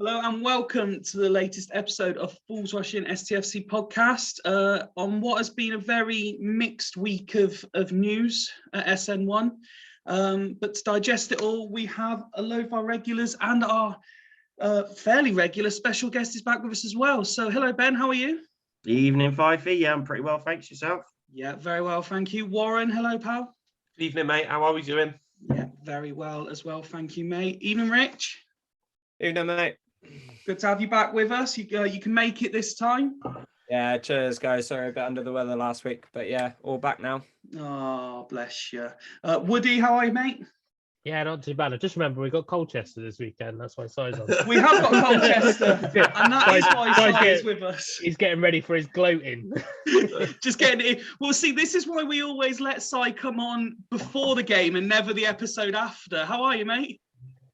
Hello and welcome to the latest episode of Fools Rushing STFC podcast on what has been a very mixed week of news at SN1. But to digest it all, we have a load of our regulars and our fairly regular special guest is back with us as well. So hello, Ben, how are you? Evening, Fifey. Yeah, I'm pretty well, thanks. Yourself? Yeah, very well, thank you. Warren, hello, pal. Good evening, mate. How are we doing? Yeah, very well as well, thank you, mate. Evening, Rich. Evening, mate. Good to have you back with us. You can make it this time. Yeah, cheers, guys. Sorry, a bit under the weather last week, but yeah, all back now. Oh, bless you. Woody, how are you, mate? Yeah, not too bad. I just remember we got Colchester this weekend. That's why Si's on. We have got Colchester, and that is why Si is with us. He's getting ready for his gloating. Just getting it. Well, see, this is why we always let Si come on before the game and never the episode after. How are you, mate?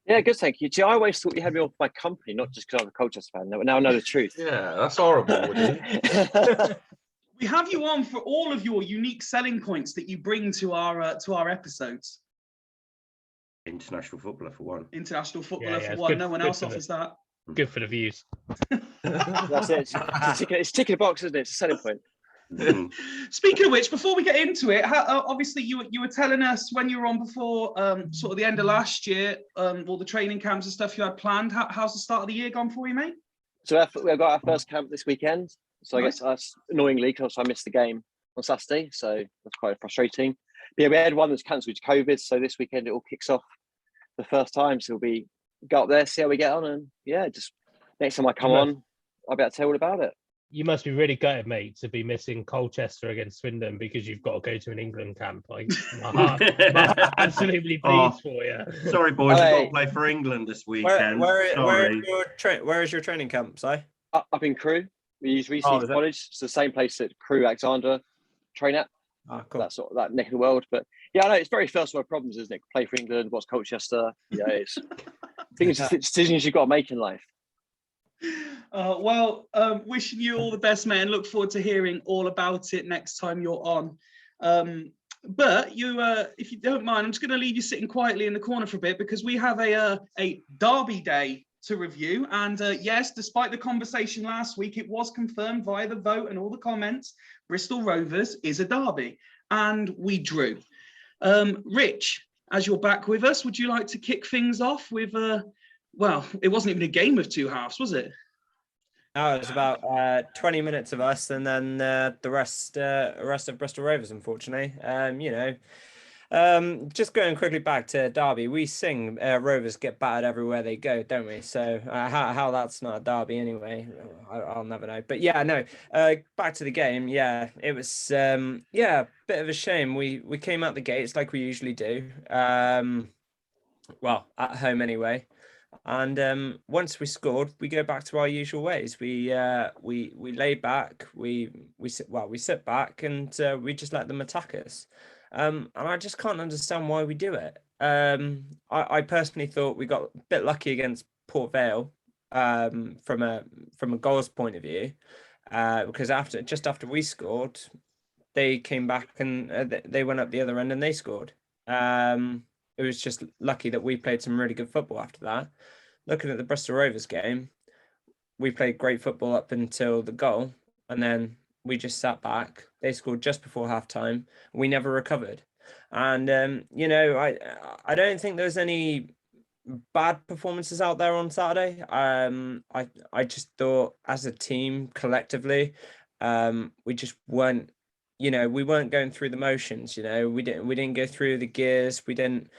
Yeah, good, thank you. Gee, I always thought you had me on for my company, not just because I'm a Colchester fan. Now I know the truth. Yeah, that's horrible, Woody. We have you on for all of your unique selling points that you bring to our episodes. International footballer for one. International footballer Yeah, for one. good- No one good else for offers that. Good for the views. That's it. It's ticking a box, isn't it? It's a selling point. Speaking of which, before we get into it, obviously you were telling us when you were on before sort of the end of last year, all the training camps and stuff you had planned. How's the start of the year gone for you, mate? So we've got our first camp this weekend. So I Nice. guess that's annoyingly because I missed the game on Saturday. So that's quite frustrating. But yeah, we had one that's cancelled due to COVID. So this weekend it all kicks off the first time. So we'll go up there, see how we get on. And yeah, just next time I come on, I'll be able to tell all about it. You must be really gutted, mate, to be missing Colchester against Swindon because you've got to go to an England camp. Like, my heart absolutely bleeds for you. Sorry, boys. Hey. I've got to play for England this weekend. Where Sorry. is your training camp, Si? Up in Crewe, we use Reese is it? College. It's the same place that Crewe Alexandra train at. Oh, cool. That sort of that neck of the world. But yeah, I know it's very first world problems, isn't it? Play for England, what's Colchester? Yeah, it's things, decisions you've got to make in life. Wishing you all the best, mate, and look forward to hearing all about it next time you're on. But you, if you don't mind, I'm just going to leave you sitting quietly in the corner for a bit because we have a Derby day to review. And yes, despite the conversation last week, it was confirmed via the vote and all the comments, Bristol Rovers is a derby, and we drew. Rich, as you're back with us, would you like to kick things off with well, it wasn't even a game of two halves, was it? No, it was about 20 minutes of us, and then the rest of Bristol Rovers, unfortunately. Just going quickly back to Derby, we sing Rovers get battered everywhere they go, don't we? So how that's not a derby anyway, I'll never know. But yeah, no. Back to the game. Yeah, it was bit of a shame. We came out the gates like we usually do. Well, at home anyway. And once we scored, we go back to our usual ways. We lay back, we sit back, and we just let them attack us. And I just can't understand why we do it. I personally thought we got a bit lucky against Port Vale from a goals point of view, because after we scored, they came back and they went up the other end and they scored. It was just lucky that we played some really good football after that. Looking at the Bristol Rovers game, we played great football up until the goal, and then we just sat back. They scored just before halftime. We never recovered. And, I don't think there's any bad performances out there on Saturday. I just thought as a team collectively, we just weren't, we weren't going through the motions. We didn't go through the gears. We didn't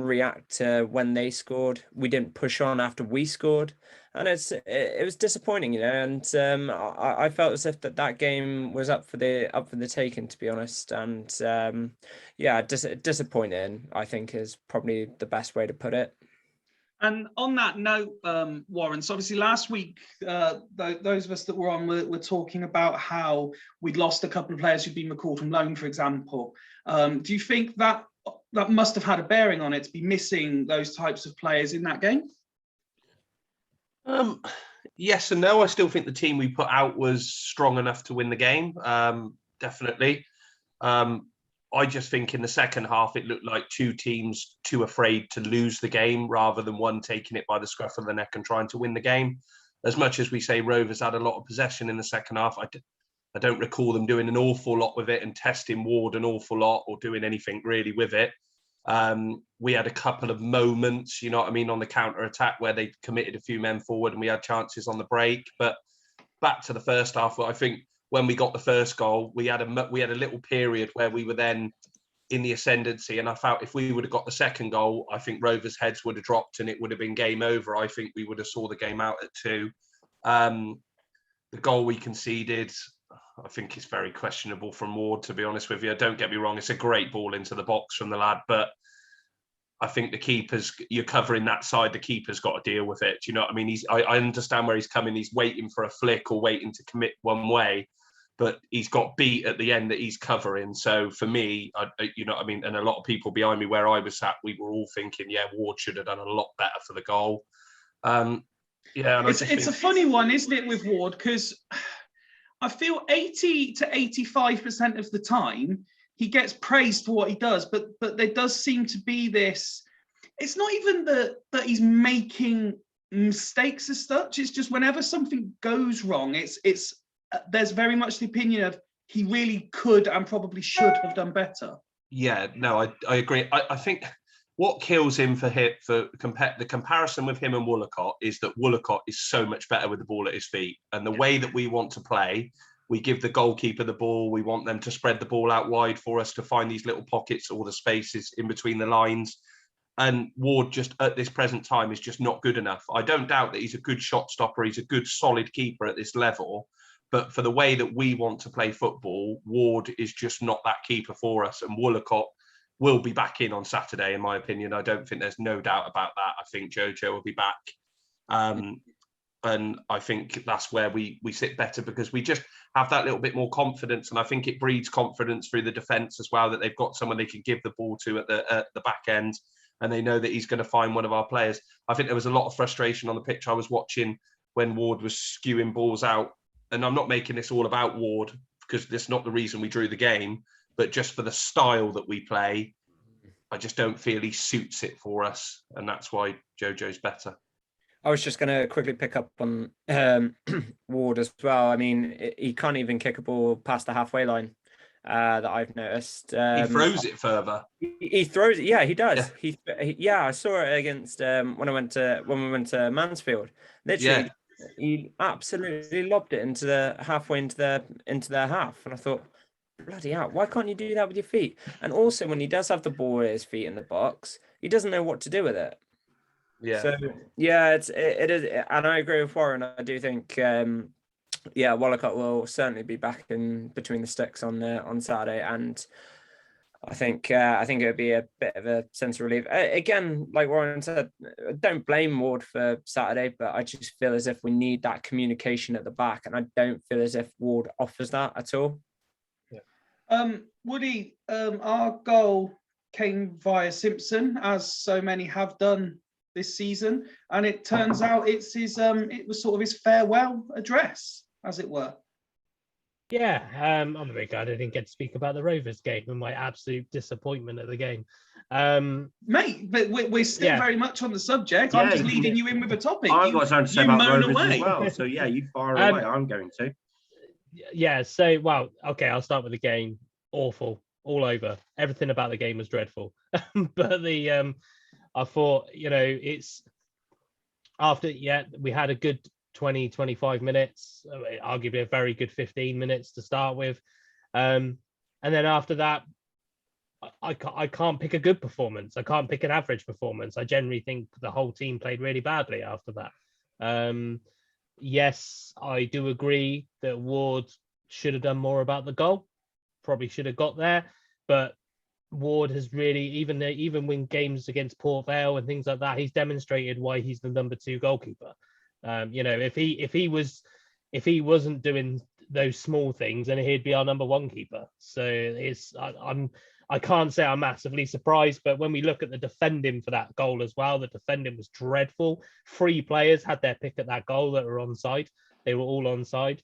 react to when they scored. We didn't push on after we scored, and it was disappointing, And I felt as if that game was up for the taking, to be honest. And disappointing, I think, is probably the best way to put it. And on that note, Warren, so obviously last week, those of us that were on were talking about how we'd lost a couple of players who'd been recalled from loan, for example. Do you think that must have had a bearing on it to be missing those types of players in that game? Yes and no. I still think the team we put out was strong enough to win the game. Definitely. I just think in the second half, it looked like two teams too afraid to lose the game rather than one taking it by the scruff of the neck and trying to win the game. As much as we say Rovers had a lot of possession in the second half, I don't recall them doing an awful lot with it and testing Ward an awful lot or doing anything really with it. We had a couple of moments, you know what I mean, on the counter attack where they committed a few men forward and we had chances on the break. But back to the first half, I think when we got the first goal, we had a little period where we were then in the ascendancy, and I felt if we would have got the second goal, I think Rovers' heads would have dropped and it would have been game over. I think we would have saw the game out at 2. The goal we conceded, I think it's very questionable from Ward, to be honest with you. Don't get me wrong, it's a great ball into the box from the lad, but I think the keeper's, you're covering that side, the keeper's got to deal with it. Do you know what I mean? I understand where he's coming. He's waiting for a flick or waiting to commit one way, but he's got beat at the end that he's covering. So for me, you know what I mean? And a lot of people behind me where I was sat, we were all thinking, yeah, Ward should have done a lot better for the goal. And it's a funny one, isn't it, with Ward? Because I feel 80 to 85% of the time, he gets praised for what he does, but there does seem to be this, it's not even that he's making mistakes as such, it's just whenever something goes wrong, it's there's very much the opinion of he really could and probably should have done better. Yeah, no, I agree. I think what kills him the comparison with him and Woolacott is that Woolacott is so much better with the ball at his feet. And the way that we want to play, we give the goalkeeper the ball. We want them to spread the ball out wide for us to find these little pockets or the spaces in between the lines. And Ward just at this present time is just not good enough. I don't doubt that he's a good shot stopper. He's a good solid keeper at this level. But for the way that we want to play football, Ward is just not that keeper for us. And Woolacott will be back in on Saturday, in my opinion. I don't think there's no doubt about that. I think Jojo will be back. And I think that's where we sit better because we just have that little bit more confidence. And I think it breeds confidence through the defence as well, that they've got someone they can give the ball to at the back end. And they know that he's going to find one of our players. I think there was a lot of frustration on the pitch I was watching when Ward was skewing balls out. And I'm not making this all about Ward because that's not the reason we drew the game, but just for the style that we play, I just don't feel he suits it for us. And that's why Jojo's better. I was just going to quickly pick up on Ward as well. I mean, he can't even kick a ball past the halfway line that I've noticed. He throws it further. He throws it. Yeah, he does. Yeah. I saw it against when we went to Mansfield. Literally, he absolutely lobbed it into the halfway into their half, and I thought, bloody hell, why can't you do that with your feet? And also, when he does have the ball at his feet in the box, he doesn't know what to do with it. Yeah. So yeah, it is, and I agree with Warren. I do think, Woolacott will certainly be back in between the sticks on Saturday, and I think it would be a bit of a sense of relief. Again, like Warren said, don't blame Ward for Saturday, but I just feel as if we need that communication at the back, and I don't feel as if Ward offers that at all. Yeah. Woody, our goal came via Simpson, as so many have done this season, and it turns out it's his it was sort of his farewell address, as it were. Yeah, I'm a bit glad I didn't get to speak about the Rovers game and my absolute disappointment at the game. Mate, but we're still very much on the subject. I'm just leading you in with a topic. I've got something to say about Rovers as well. So yeah, you fire away. I'm going to. Yeah, so, well, okay, I'll start with the game. Awful, all over. Everything about the game was dreadful. But I thought, it's after, we had a good 20, 25 minutes, arguably a very good 15 minutes to start with. And then after that, I can't pick a good performance. I can't pick an average performance. I generally think the whole team played really badly after that. Yes, I do agree that Ward should have done more about the goal. Probably should have got there. But Ward has really, even when games against Port Vale and things like that, he's demonstrated why he's the number 2 goalkeeper. If he wasn't doing those small things, then he'd be our number 1 keeper. So I can't say I'm massively surprised, but when we look at the defending for that goal as well, the defending was dreadful. 3 players had their pick at that goal that were onside. They were all onside.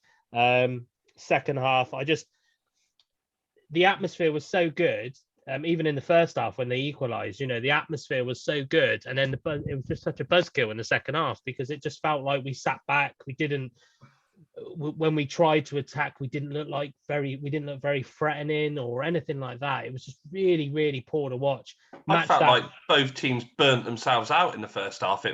Second half, the atmosphere was so good. Even in the first half when they equalised, the atmosphere was so good, and then it was just such a buzzkill in the second half because it just felt like we sat back. We didn't. When we tried to attack, we didn't look very threatening or anything like that. It was just really, really poor to watch. I felt like both teams burnt themselves out in the first half. I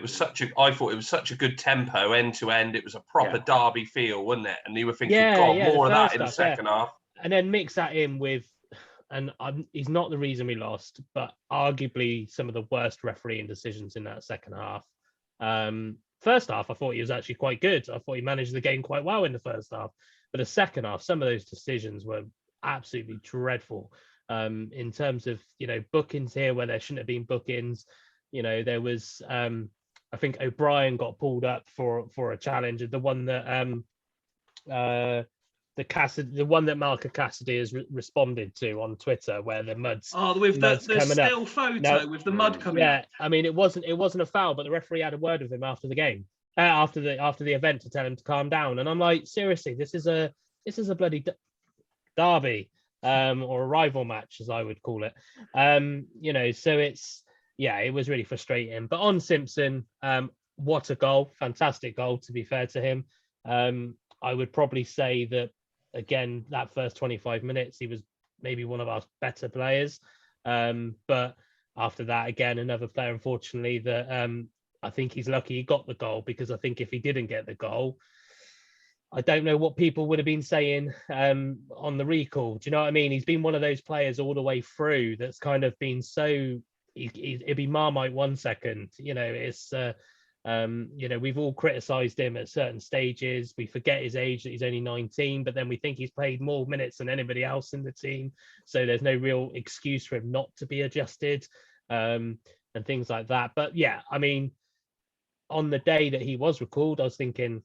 thought it was such a good tempo, end to end. It was a proper derby feel, wasn't it? And you were thinking, more of that in the second half. And then mix that in with, and he's not the reason we lost, but arguably some of the worst refereeing decisions in that second half. First half, I thought he was actually quite good. I thought he managed the game quite well in the first half. But the second half, some of those decisions were absolutely dreadful. In terms of, bookings here where there shouldn't have been bookings. There was, I think O'Brien got pulled up for a challenge. The one that the one that Malcolm Cassidy has responded to on Twitter, where the mud's with the still up. photo with the mud coming up. I mean, it wasn't a foul, but the referee had a word with him after the game, after the event, to tell him to calm down. And I'm like, seriously, this is a bloody derby, or a rival match, as I would call it. So it was really frustrating. But on Simpson, what a goal, fantastic goal, to be fair to him. I would probably say that, again, that first 25 minutes, he was maybe one of our better players. But after that, again, another player, unfortunately, that I think he's lucky he got the goal, because I think if he didn't get the goal, I don't know what people would have been saying on the recall. Do you know what I mean? He's been one of those players all the way through that's kind of been so... It'd be Marmite 1 second. It's... we've all criticised him at certain stages. We forget his age, that he's only 19, but then we think he's played more minutes than anybody else in the team. So there's no real excuse for him not to be adjusted, and things like that. But yeah, I mean, on the day that he was recalled, I was thinking,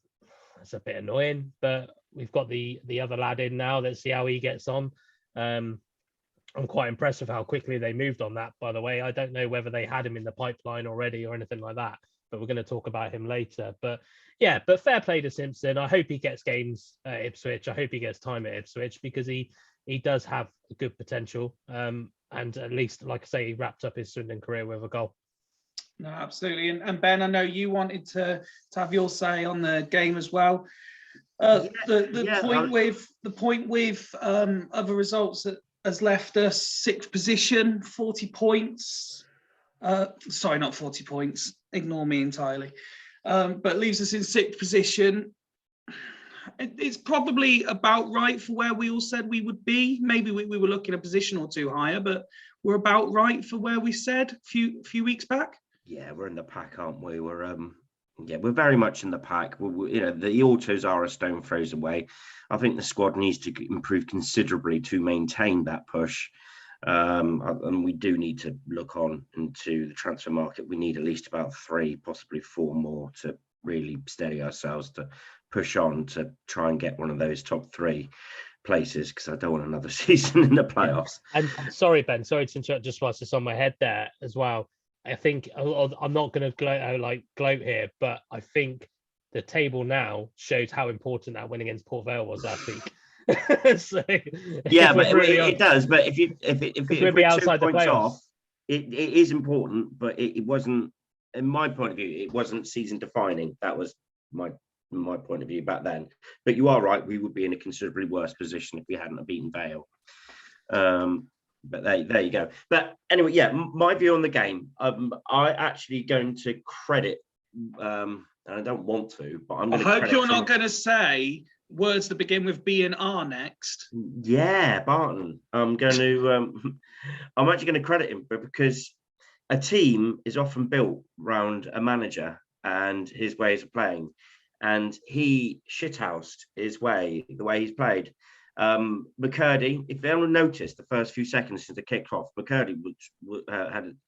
that's a bit annoying, but we've got the other lad in now. Let's see how he gets on. I'm quite impressed with how quickly they moved on that, by the way. I don't know whether they had him in the pipeline already or anything like that, but we're going to talk about him later. But fair play to Simpson. I hope he gets games at Ipswich. I hope he gets time at Ipswich, because he does have a good potential. And at least, like I say, he wrapped up his Swindon career with a goal. No, absolutely. And Ben, I know you wanted to have your say on the game as well. The point with other results that has left us 6th position, 40 points. Sorry, not 40 points. Ignore me entirely. But leaves us in 6th position. It's probably about right for where we all said we would be. Maybe we were looking a position or two higher, but we're about right for where we said a few weeks back. Yeah, we're in the pack, aren't we? We're very much in the pack. The autos are a stone throws away. I think the squad needs to improve considerably to maintain that push. And we do need to look on into the transfer market. We need at least about 3, possibly 4 more to really steady ourselves to push on to try and get one of those top 3 places, because I don't want another season in the playoffs. And sorry, Ben, sorry to interrupt, just whilst it's on my head there as well. I think I'm not going to gloat here, but I think the table now shows how important that win against Port Vale was last week. So, yeah, but it does. But if we're be outside 2 the points playoffs, off, it is important. But it wasn't, in my point of view, it wasn't season defining. That was my point of view back then. But you are right; we would be in a considerably worse position if we hadn't beaten Vale. But there you go. But anyway, yeah, my view on the game. I actually going to credit. And I don't want to, but I'm going to. I hope you're not going to say words that begin with B and R next. Yeah, Barton. I'm actually going to credit him, but because a team is often built around a manager and his ways of playing, and he shithoused the way he's played. McCurdy, if anyone noticed the first few seconds since the kick-off, McCurdy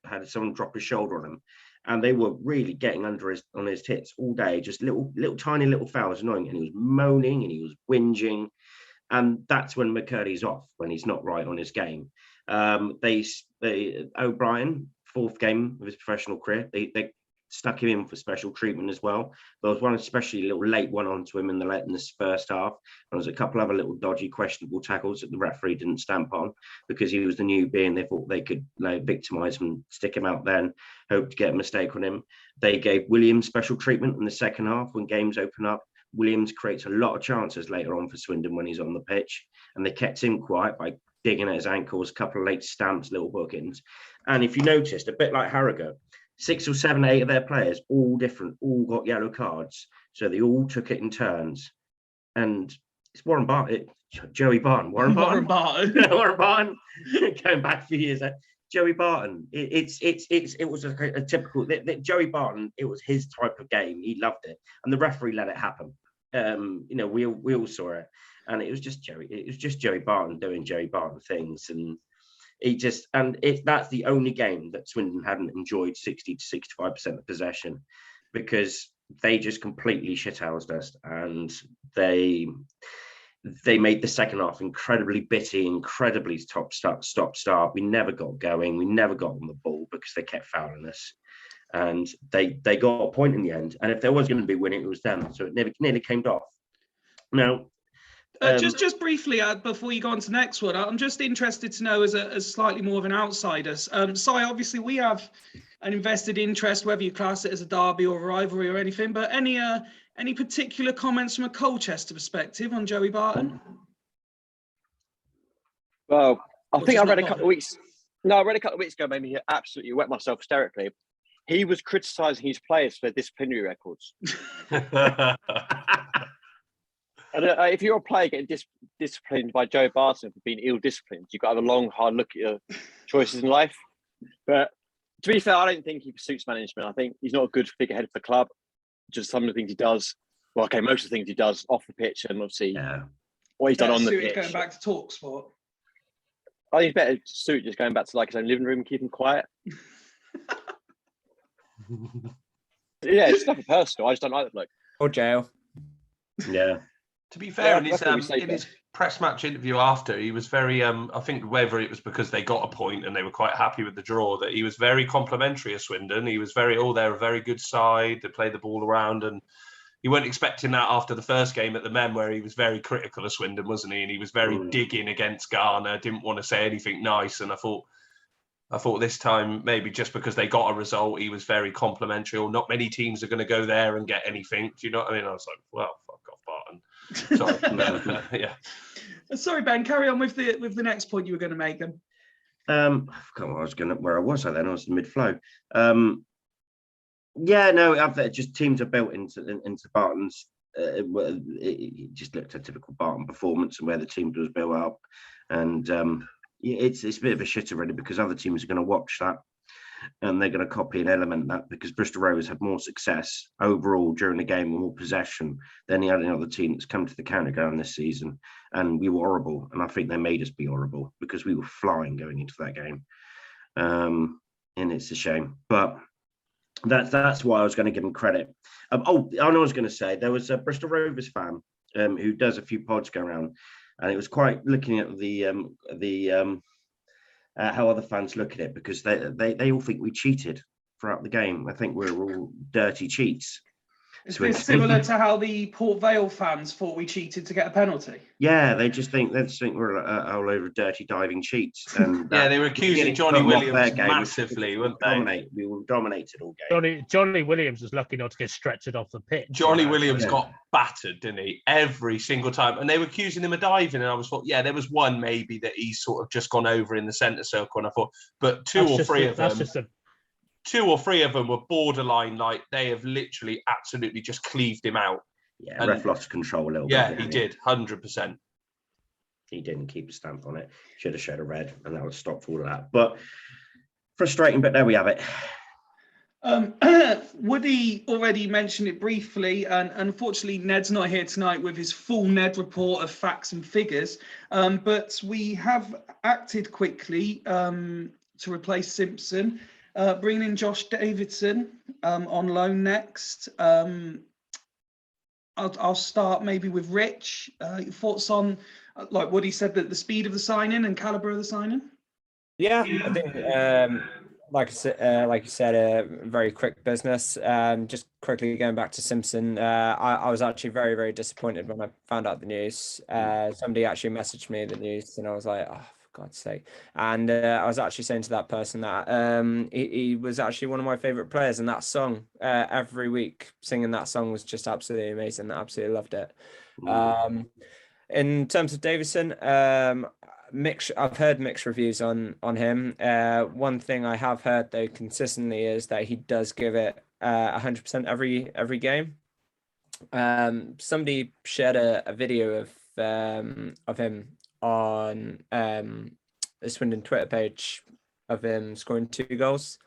had someone drop his shoulder on him, and they were really getting on his tits all day, just little tiny little fouls, annoying, and he was moaning and he was whinging, and that's when McCurdy's off, when he's not right on his game. O'Brien, 4th game of his professional career, they stuck him in for special treatment as well. There was one especially little late one onto him in the first half. There was a couple other little dodgy, questionable tackles that the referee didn't stamp on because he was the newbie and they thought they could victimise him, stick him out then, hope to get a mistake on him. They gave Williams special treatment in the second half when games open up. Williams creates a lot of chances later on for Swindon when he's on the pitch, and they kept him quiet by digging at his ankles, a couple of late stamps, little bookings. And if you noticed, a bit like Harrogate, 6 or 7, 8 of their players, all different, all got yellow cards. So they all took it in turns. And it's Warren Barton, Joey Barton. Warren Barton. Warren Barton. Going back a few years. Joey Barton. It was a typical Joey Barton. It was his type of game. He loved it, and the referee let it happen. We all saw it, and it was just Joey. It was just Joey Barton doing Joey Barton things, and that's the only game that Swindon hadn't enjoyed 60 to 65% of possession, because they just completely shithoused us, and they made the second half incredibly bitty, incredibly stop-start. We never got going. We never got on the ball because they kept fouling us. And they got a point in the end. And if there was going to be winning, it was them. So it nearly came off. Now, just briefly, before you go on to the next one, I'm just interested to know, as slightly more of an outsider. Si, obviously we have an invested interest, whether you class it as a derby or a rivalry or anything, but any particular comments from a Colchester perspective on Joey Barton? Well, I think I read a couple of weeks. No, I read a couple of weeks ago, made me absolutely wet myself hysterically. He was criticising his players for their disciplinary records. And if you're a player getting disciplined by Joe Barton for being ill-disciplined, you've got to have a long, hard look at your choices in life. But to be fair, I don't think he pursues management. I think he's not a good figurehead for the club. Just some of the things he does. Well, okay, most of the things he does off the pitch, and obviously what he's done on the pitch. Going back to talk sport. I think he's better suited just going back to like his own living room and keeping quiet. Yeah, it's nothing personal. I just don't like the bloke. Or jail. Yeah. To be fair, Yeah, in his press match interview after, he was very, I think whether it was because they got a point and they were quite happy with the draw, that he was very complimentary of Swindon. He was they're a very good side. They play the ball around, and you weren't expecting that after the first game at the Men, where he was very critical of Swindon, wasn't he? And he was very digging against Garner, didn't want to say anything nice. And I thought this time, maybe just because they got a result, he was very complimentary, or not many teams are going to go there and get anything. Do you know what I mean? I was like, well, fuck off, Barton. Sorry. Yeah. Sorry, Ben, carry on with the next point you were going to make then. I forgot where I was then. I was in mid-flow. Just teams are built into Barton's. It just looked a typical Barton performance and where the team was built up, and it's a bit of a shitter really, because other teams are going to watch that and they're going to copy and element that, because Bristol Rovers had more success overall during the game and more possession than any other team that's come to the counter ground this season, and we were horrible, and I think they made us be horrible because we were flying going into that game, and it's a shame, but that's why I was going to give them credit. I was going to say there was a Bristol Rovers fan who does a few pods go around, and it was quite looking at the how other fans look at it, because they all think we cheated throughout the game. I think we're all dirty cheats. Is this similar to how the Port Vale fans thought we cheated to get a penalty? Yeah, they just think we're a whole load of dirty diving cheats. And they were accusing Johnny Williams massively, weren't they? We were dominated all game. Johnny Williams was lucky not to get stretchered off the pitch. Johnny Williams got battered, didn't he? Every single time. And they were accusing him of diving, and I thought, there was one maybe that he's sort of just gone over in the centre circle, and I thought, but two or three of them were borderline, like they have literally absolutely just cleaved him out. Yeah, ref lost control a little bit. Yeah, he did, 100%. He didn't keep a stamp on it. Should have showed a red, and that would stop all of that. But frustrating, but there we have it. Woody already mentioned it briefly, and unfortunately Ned's not here tonight with his full Ned report of facts and figures, but we have acted quickly to replace Simpson. Bringing in Josh Davidson on loan next. I'll start maybe with Rich. Your thoughts on, like what he said, that the speed of the signing and calibre of the signing? Yeah, I think like you said, a very quick business. Just quickly going back to Simpson, I was actually very, very disappointed when I found out the news. Somebody actually messaged me the news, and I was like, oh, for God's sake. And I was actually saying to that person that he was actually one of my favorite players, and that song, every week singing that song was just absolutely amazing. I absolutely loved it. In terms of Davison, I've heard mixed reviews on him. One thing I have heard though consistently is that he does give it 100% every game. Somebody shared a video of him on the Swindon Twitter page of him scoring 2 goals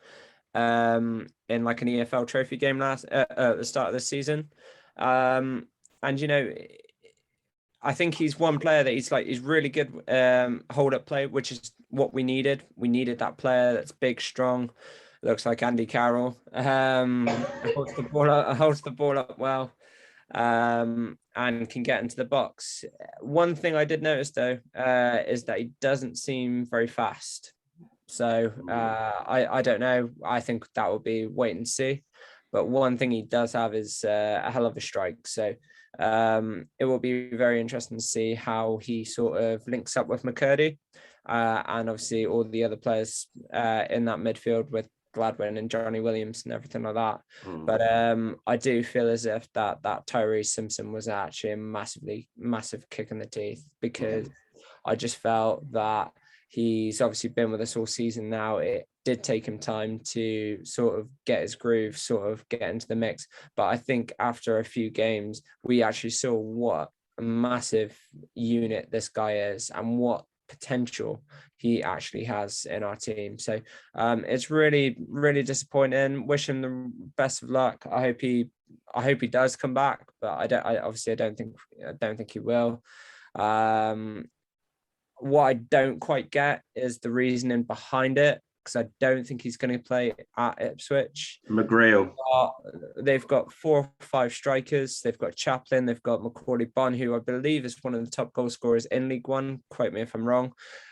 in like an EFL trophy game at the start of the season. And you know, I think he's one player that he's really good hold up play, which is what we needed. We needed that player that's big, strong, looks like Andy Carroll. Holds the ball up well, and can get into the box. One thing I did notice though is that he doesn't seem very fast. So I don't know. I think that will be wait and see. But one thing he does have is a hell of a strike. So it will be very interesting to see how he sort of links up with McCurdy and obviously all the other players in that midfield with Gladwin and Johnny Williams and everything like that. But I do feel as if that Tyrese Simpson was actually a massive kick in the teeth, because I just felt that he's obviously been with us all season now. It did take him time to sort of get his groove, sort of get into the mix. But I think after a few games, we actually saw what a massive unit this guy is and what potential he actually has in our team. So it's really, really disappointing. Wish him the best of luck. I hope he does come back, but I don't think he will. What I don't quite get is the reasoning behind it, because I don't think he's going to play at Ipswich. McGreal. They've got 4 or 5 strikers. They've got Chaplin. They've got Macaulay Bonne, who I believe is one of the top goal scorers in League One. Quote me if I'm wrong.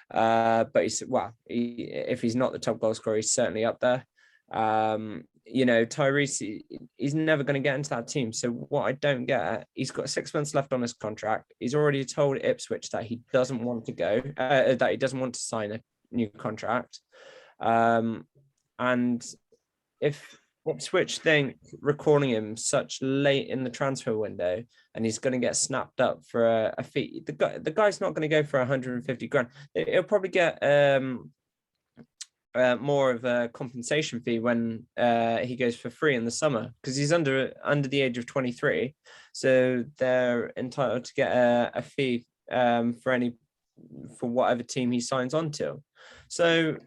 But if he's not the top goal scorer, he's certainly up there. You know, Tyrese, he's never going to get into that team. So what I don't get, he's got 6 months left on his contract. He's already told Ipswich that he doesn't want to go, that he doesn't want to sign a new contract. And if Ipswich think recalling him such late in the transfer window and he's going to get snapped up for a fee, the guy's not going to go for 150 grand. He'll probably get more of a compensation fee when he goes for free in the summer, because he's under the age of 23, so they're entitled to get a fee for whatever team he signs on to. So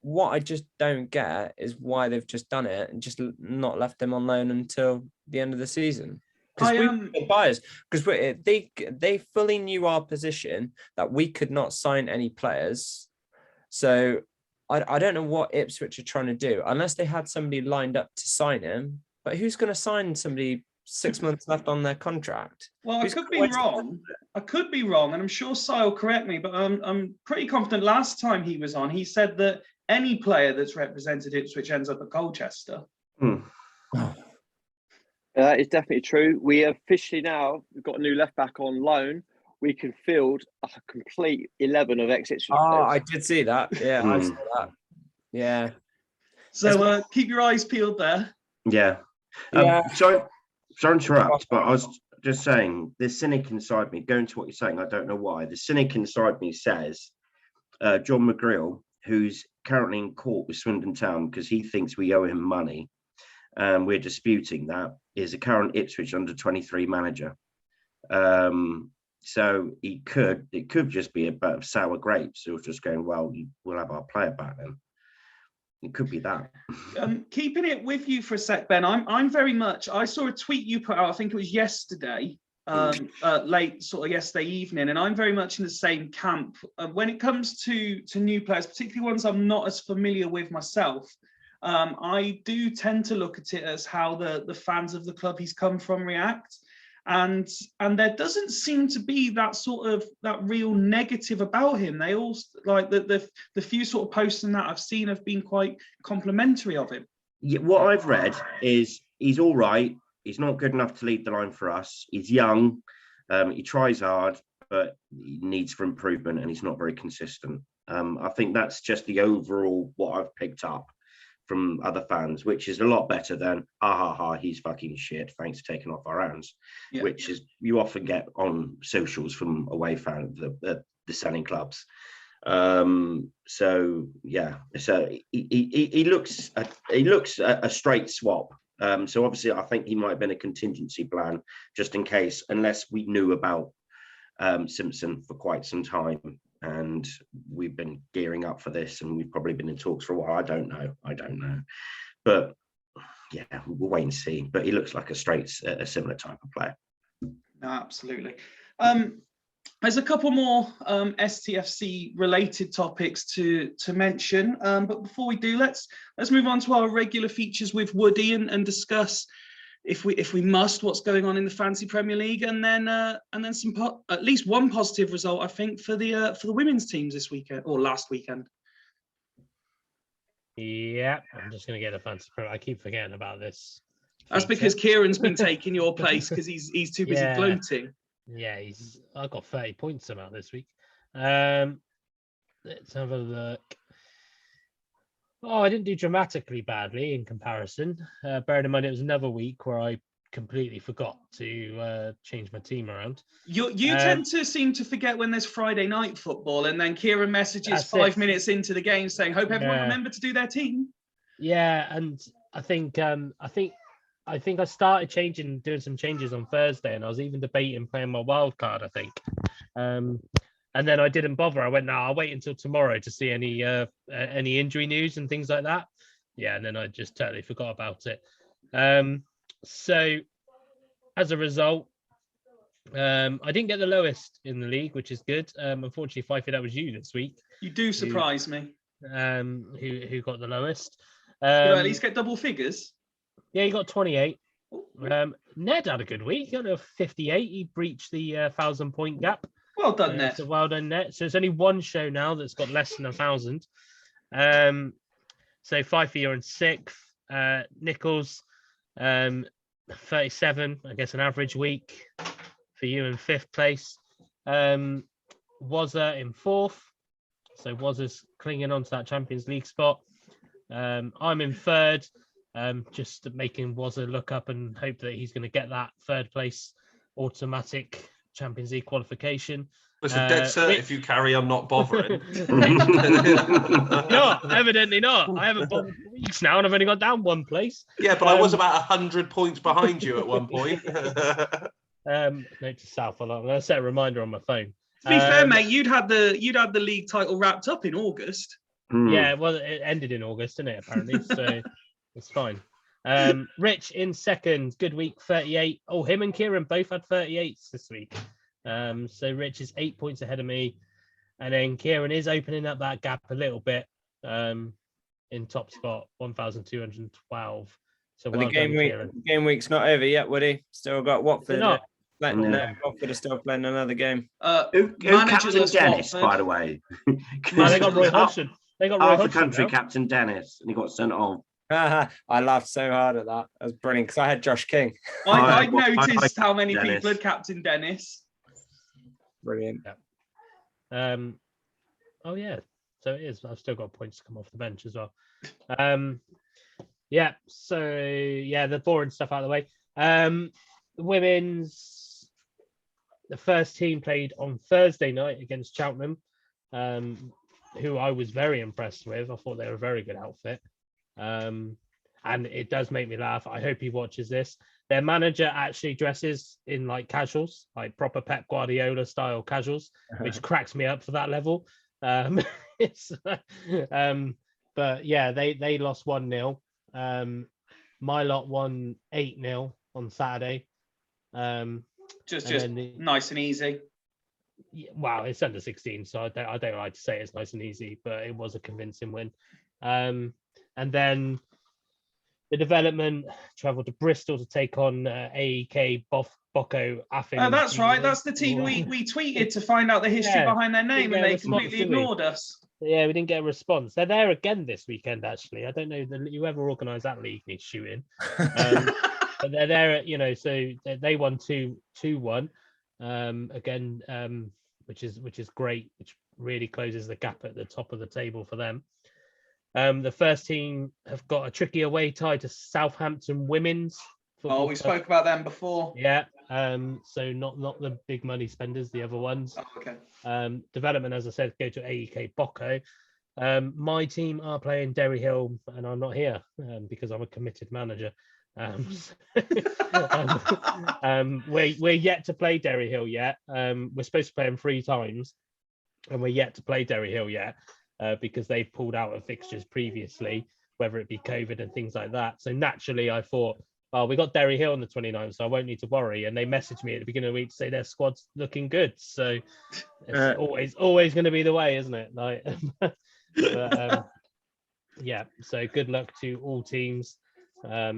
what I just don't get is why they've just done it and just not left him on loan until the end of the season. Because we buyers, because they fully knew our position that we could not sign any players. So I don't know what Ipswich are trying to do, unless they had somebody lined up to sign him. But who's going to sign somebody 6 months left on their contract? Well, I could be wrong, and I'm sure Si will correct me, but I'm pretty confident last time he was on, he said that any player that's represented Ipswich ends up at Colchester. That is definitely true. We officially now, we've got a new left back on loan. We can field a complete 11 of ex-Ipswich players. I did see that. Yeah, I saw that. Yeah. So keep your eyes peeled there. Yeah. Sorry to interrupt, but I was just saying, the cynic inside me, going to what you're saying, I don't know why, the cynic inside me says John McGreal, who's currently in court with Swindon Town because he thinks we owe him money, we're disputing that, is a current Ipswich under-23 manager. So it could just be a bit of sour grapes. It was just going, well, we'll have our player back then. It could be that. Keeping it with you for a sec, Ben, I'm very much, I saw a tweet you put out, I think it was yesterday, late sort of yesterday evening, and I'm very much in the same camp. When it comes to new players, particularly ones I'm not as familiar with myself, I do tend to look at it as how the fans of the club he's come from react. and there doesn't seem to be that real negative about him. They all, like, the few sort of posts and that I've seen have been quite complimentary of him. Yeah, what I've read is he's all right. He's not good enough to lead the line for us. He's young. He tries hard, but he needs for improvement, and he's not very consistent. I think that's just the overall what I've picked up from other fans, which is a lot better than he's fucking shit, thanks for taking off our hands, which is you often get on socials from away fans, the selling clubs. So yeah, so he looks a straight swap. So obviously I think he might have been a contingency plan just in case, unless we knew about Simpson for quite some time, and we've been gearing up for this, and we've probably been in talks for a while. I don't know, but yeah, we'll wait and see. But he looks like a similar type of player. No, absolutely. There's a couple more STFC related topics to mention, but before we do, let's move on to our regular features with Woody and discuss, if we must, what's going on in the Fantasy Premier League, and then some at least one positive result, I think, for the women's teams this weekend or last weekend. Yeah, I'm just going to get a Fantasy Premier. I keep forgetting about this. That's because Kieran's been taking your place because he's too busy gloating. Yeah, I got 30 points somehow this week. Let's have a look. Oh, I didn't do dramatically badly in comparison. Bearing in mind it was another week where I completely forgot to change my team around. You tend to seem to forget when there's Friday night football, and then Kieran messages 5 minutes into the game saying, "Hope everyone remembered to do their team." Yeah, and I think I started doing some changes on Thursday, and I was even debating playing my wild card, I think. And then I didn't bother. I went, no, I'll wait until tomorrow to see any injury news and things like that. Yeah, and then I just totally forgot about it. So as a result, I didn't get the lowest in the league, which is good. Unfortunately, Fifa, that was you this week. You do surprise me. Who got the lowest? Did I at least get double figures? Yeah, he got 28. Ned had a good week. He got a 58. He breached the 1,000-point gap. Well done, Ned. So well done, Ned. So it's only one show now that's got less than 1,000. So Fife, you're in 6th. Nichols, 37. I guess an average week for you in 5th place. Wazza in 4th. So Wazza's clinging on to that Champions League spot. I'm in 3rd. Just making Wazza look up and hope that he's going to get that 3rd place automatic Champions League qualification. It's a dead cert if you carry on not bothering. No, evidently not. I haven't bothered for weeks now, and I've only got down 1 place. Yeah, but I was about 100 points behind you at one point. Note to self, I'm going to set a reminder on my phone. To be fair, mate, you'd had the league title wrapped up in August. Yeah, well, it ended in August, didn't it? Apparently, so it's fine. Rich in 2nd, good week, 38. Oh, him and Kieran both had 38s this week. So Rich is 8 points ahead of me, and then Kieran is opening up that gap a little bit. In top spot, 1,212. So well, the game week's not over yet, Woody. Still got Watford. Watford are still playing another game. Who captain Dennis, by the way? No, they got Roy Hodgson. They got Roy Hodgson. Country captain Dennis, and he got sent off. I laughed so hard at that. That was brilliant because I had Josh King. I noticed how many people had captain Dennis. Brilliant. Yeah. Oh yeah. So it is. I've still got points to come off the bench as well. Yeah. So yeah, the boring stuff out of the way. The women's, the first team played on Thursday night against Cheltenham, who I was very impressed with. I thought they were a very good outfit. And it does make me laugh. I hope he watches this. Their manager actually dresses in like casuals, like proper Pep Guardiola style casuals, which cracks me up for that level. But yeah, they lost 1-0. My lot won 8-0 on Saturday. Just nice and easy. Wow, it's under 16, so I don't like to say it's nice and easy, but it was a convincing win. And then The development travelled to Bristol to take on AEK Bocco Athens. That's right. That's the team we tweeted to find out the history Yeah, behind their name, and they completely ignored us. Yeah, we didn't get a response. They're there again this weekend, actually. I don't know, whoever organised that league needs shooting. But they're there, so they won 2-1 again, which is great, which really closes the gap at the top of the table for them. The first team have got a tricky away tie to Southampton Women's. Oh, we spoke about them before. Yeah. So not the big money spenders, the other ones. Oh, okay. Development, as I said, go to AEK Bocco. My team are playing Derry Hill, and I'm not here because I'm a committed manager. We're yet to play Derry Hill yet. We're supposed to play them 3 times, and we're yet to play Derry Hill yet because they've pulled out of fixtures previously, whether it be COVID and things like that. So naturally, I thought, oh, we got Derry Hill on the 29th, so I won't need to worry. And they messaged me at the beginning of the week to say their squad's looking good. So it's always going to be the way, isn't it? Like, but, yeah. So good luck to all teams. I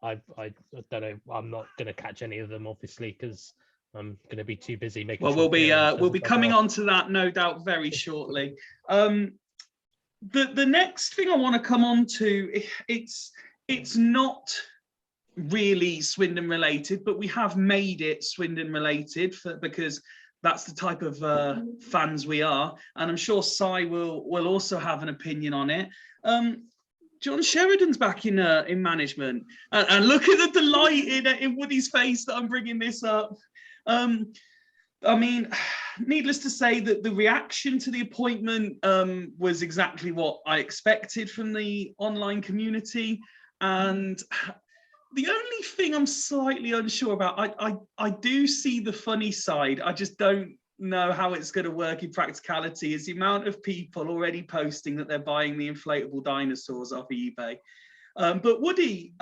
don't know. I'm not going to catch any of them, obviously, because I'm going to be too busy making. Well, we'll be coming on to that, no doubt, very shortly. The next thing I want to come on to, it's not really Swindon related, but we have made it Swindon related because that's the type of fans we are, and I'm sure Si will also have an opinion on it. John Sheridan's back in management, and look at the delight in Woody's face that I'm bringing this up. I mean, needless to say that the reaction to the appointment was exactly what I expected from the online community, and the only thing I'm slightly unsure about, I do see the funny side. I just don't know how it's going to work in practicality, is the amount of people already posting that they're buying the inflatable dinosaurs off eBay. But Woody,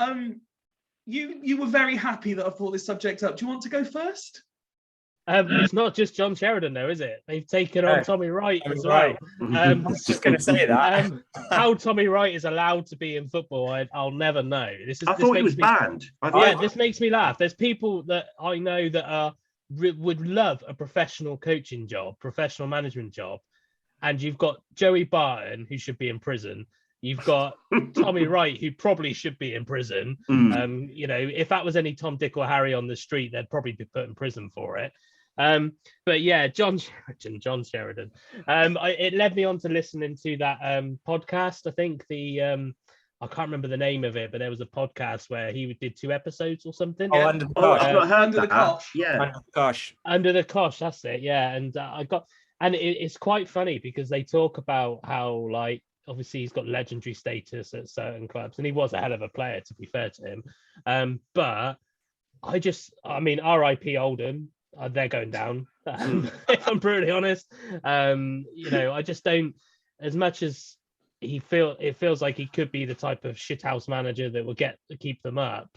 you were very happy that I brought this subject up. Do you want to go first? It's not just John Sheridan, though, is it? They've taken on Tommy Wright as well. I was just going to say that. How Tommy Wright is allowed to be in football, I'll never know. I thought he was banned. This makes me laugh. There's people that I know that would love a professional coaching job, professional management job, and you've got Joey Barton, who should be in prison. You've got Tommy Wright, who probably should be in prison. If that was any Tom, Dick, or Harry on the street, they'd probably be put in prison for it. But yeah, John Sheridan. It led me on to listening to that podcast. I think I can't remember the name of it, but there was a podcast where he did 2 episodes or something. Oh, Under the Cosh. Under the Cosh. Yeah. Under the Cosh. Under the Cosh, that's it. Yeah, and it's quite funny because they talk about how, like, obviously he's got legendary status at certain clubs, and he was a hell of a player, to be fair to him. But I mean, R.I.P. Oldham. They're going down. If I'm brutally honest, I just don't. As much as it feels like he could be the type of shithouse manager that will keep them up.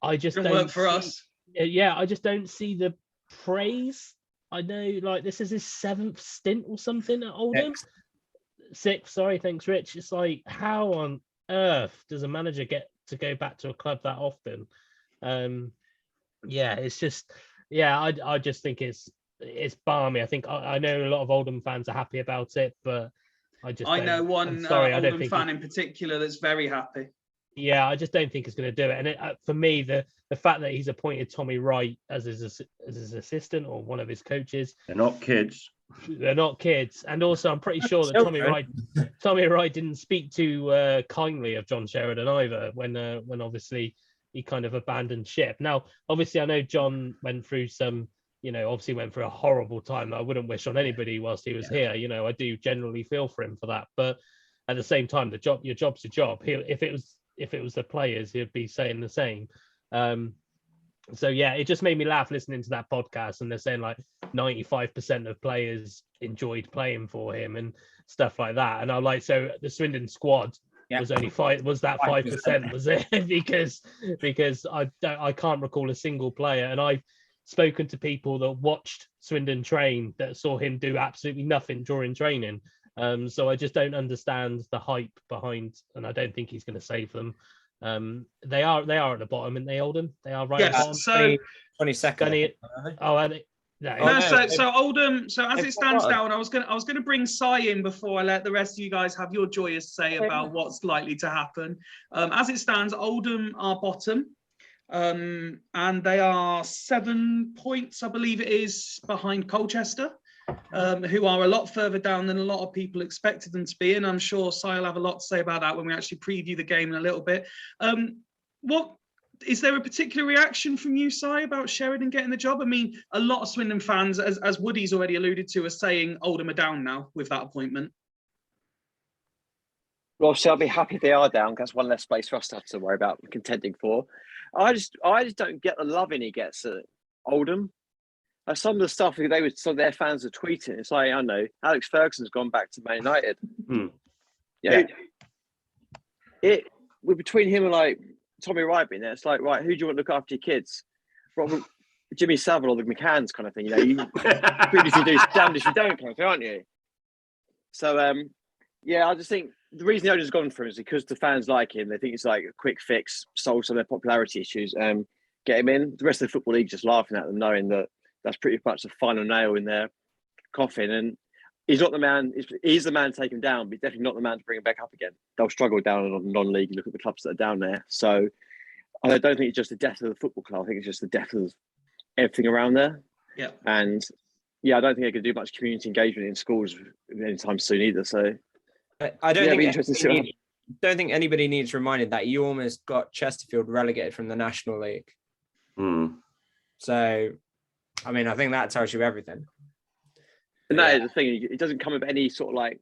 I just don't work for us. Yeah, I just don't see the praise. I know, like, this is his 7th stint or something at Oldham. 6. Sorry, thanks, Rich. It's like, how on earth does a manager get to go back to a club that often? It's just. Yeah, I just think it's balmy. I think I know a lot of Oldham fans are happy about it, but I know one Oldham fan in particular that's very happy. Yeah, I just don't think it's going to do it. And for me, the fact that he's appointed Tommy Wright as his assistant or one of his coaches, they're not kids. They're not kids, and also I'm pretty sure that Tommy Wright didn't speak too kindly of John Sheridan either when obviously he kind of abandoned ship. Now, obviously, I know John went through a horrible time that I wouldn't wish on anybody whilst he was here. I do generally feel for him for that. But at the same time, your job's a job. If it was the players, he'd be saying the same. So yeah, it just made me laugh listening to that podcast, and they're saying like 95% of players enjoyed playing for him and stuff like that. And I'm like, so the Swindon squad. Yeah. Was only 5%? Was that 5%? Was it? because I can't recall a single player, and I've spoken to people that watched Swindon train that saw him do absolutely nothing during training. So I just don't understand the hype behind, and I don't think he's going to save them. They are at the bottom, and they Oldham. They are right at the Yes. bottom. So 22nd. Are they? No, no, no, so Oldham. So as they've it stands got a- now, I was gonna bring Sai in before I let the rest of you guys have your joyous say about what's likely to happen. As it stands, Oldham are bottom, and they are 7 points, I believe it is, behind Colchester, who are a lot further down than a lot of people expected them to be. And I'm sure Sai will have a lot to say about that when we actually preview the game in a little bit. What is there a particular reaction from you, Sai, about Sheridan getting the job? I mean, a lot of Swindon fans, as Woody's already alluded to, are saying Oldham are down now with that appointment. Well, obviously, I'll be happy if they are down. That's one less space for us to have to worry about contending for. I just don't get the loving he gets at Oldham. Some of the stuff some of their fans are tweeting. It's like, I know Alex Ferguson's gone back to Man United. We're between him and like Tommy Wright being there. It's like, right, who do you want to look after your kids? Robert, Jimmy Savile or the McCanns kind of thing. You know, you good if you do, damned if you don't kind of thing, aren't you? So I just think the reason the owner's gone for him is because the fans like him. They think it's like a quick fix, solve some of their popularity issues, get him in. The rest of the Football League just laughing at them, knowing that that's pretty much the final nail in their coffin. And he's not the man. He's the man to take him down, but he's definitely not the man to bring him back up again. They'll struggle down in non-league. You look at the clubs that are down there. So I don't think it's just the death of the football club. I think it's just the death of everything around there. Yeah. And I don't think they could do much community engagement in schools anytime soon either. So I don't think think anybody needs reminded that you almost got Chesterfield relegated from the National League. So, I mean, I think that tells you everything. And that is the thing. It doesn't come with any sort of like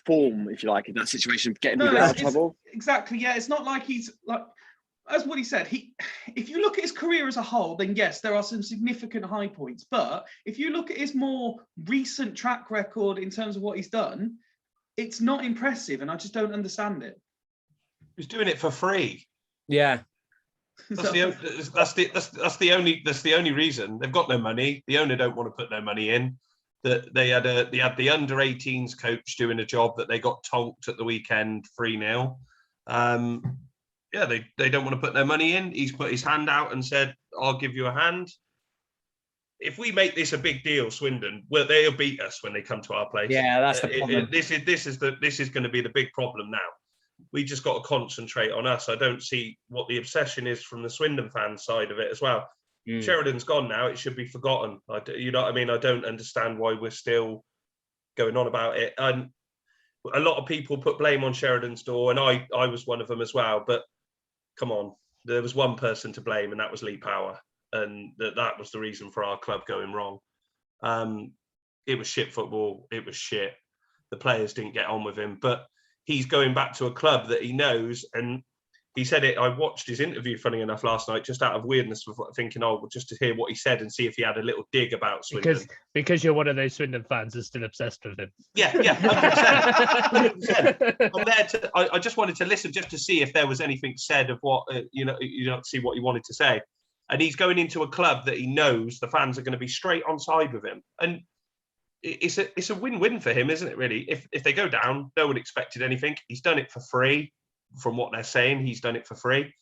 form, if you like, in that situation, getting people out of trouble. Exactly. Yeah, it's not like he's like, as Woody said, if you look at his career as a whole, then yes, there are some significant high points. But if you look at his more recent track record in terms of what he's done, it's not impressive, and I just don't understand it. He's doing it for free. Yeah. That's the only reason. They've got no money. The owner don't want to put no money in. That they had the under-18s coach doing a job that they got tonked at the weekend 3-0. They don't want to put their money in. He's put his hand out and said, "I'll give you a hand." If we make this a big deal, Swindon, well, they'll beat us when they come to our place. Yeah, that's the problem. This is going to be the big problem now. We just got to concentrate on us. I don't see what the obsession is from the Swindon fan side of it as well. Sheridan's gone now. It should be forgotten. You know what I mean? I don't understand why we're still going on about it. And a lot of people put blame on Sheridan's door, and I was one of them as well. But come on, there was one person to blame, and that was Lee Power. And that was the reason for our club going wrong. It was shit football. It was shit. The players didn't get on with him. But he's going back to a club that he knows, and he said it. I watched his interview, funny enough, last night, just out of weirdness, thinking, just to hear what he said and see if he had a little dig about Swindon. Because you're one of those Swindon fans that's still obsessed with him. Yeah, 100%. I'm there to. I just wanted to listen just to see if there was anything said of what see what he wanted to say. And he's going into a club that he knows the fans are going to be straight on side with him, and it's a win-win for him, isn't it? Really, if they go down, no one expected anything. He's done it for free. From what they're saying, he's done it for free.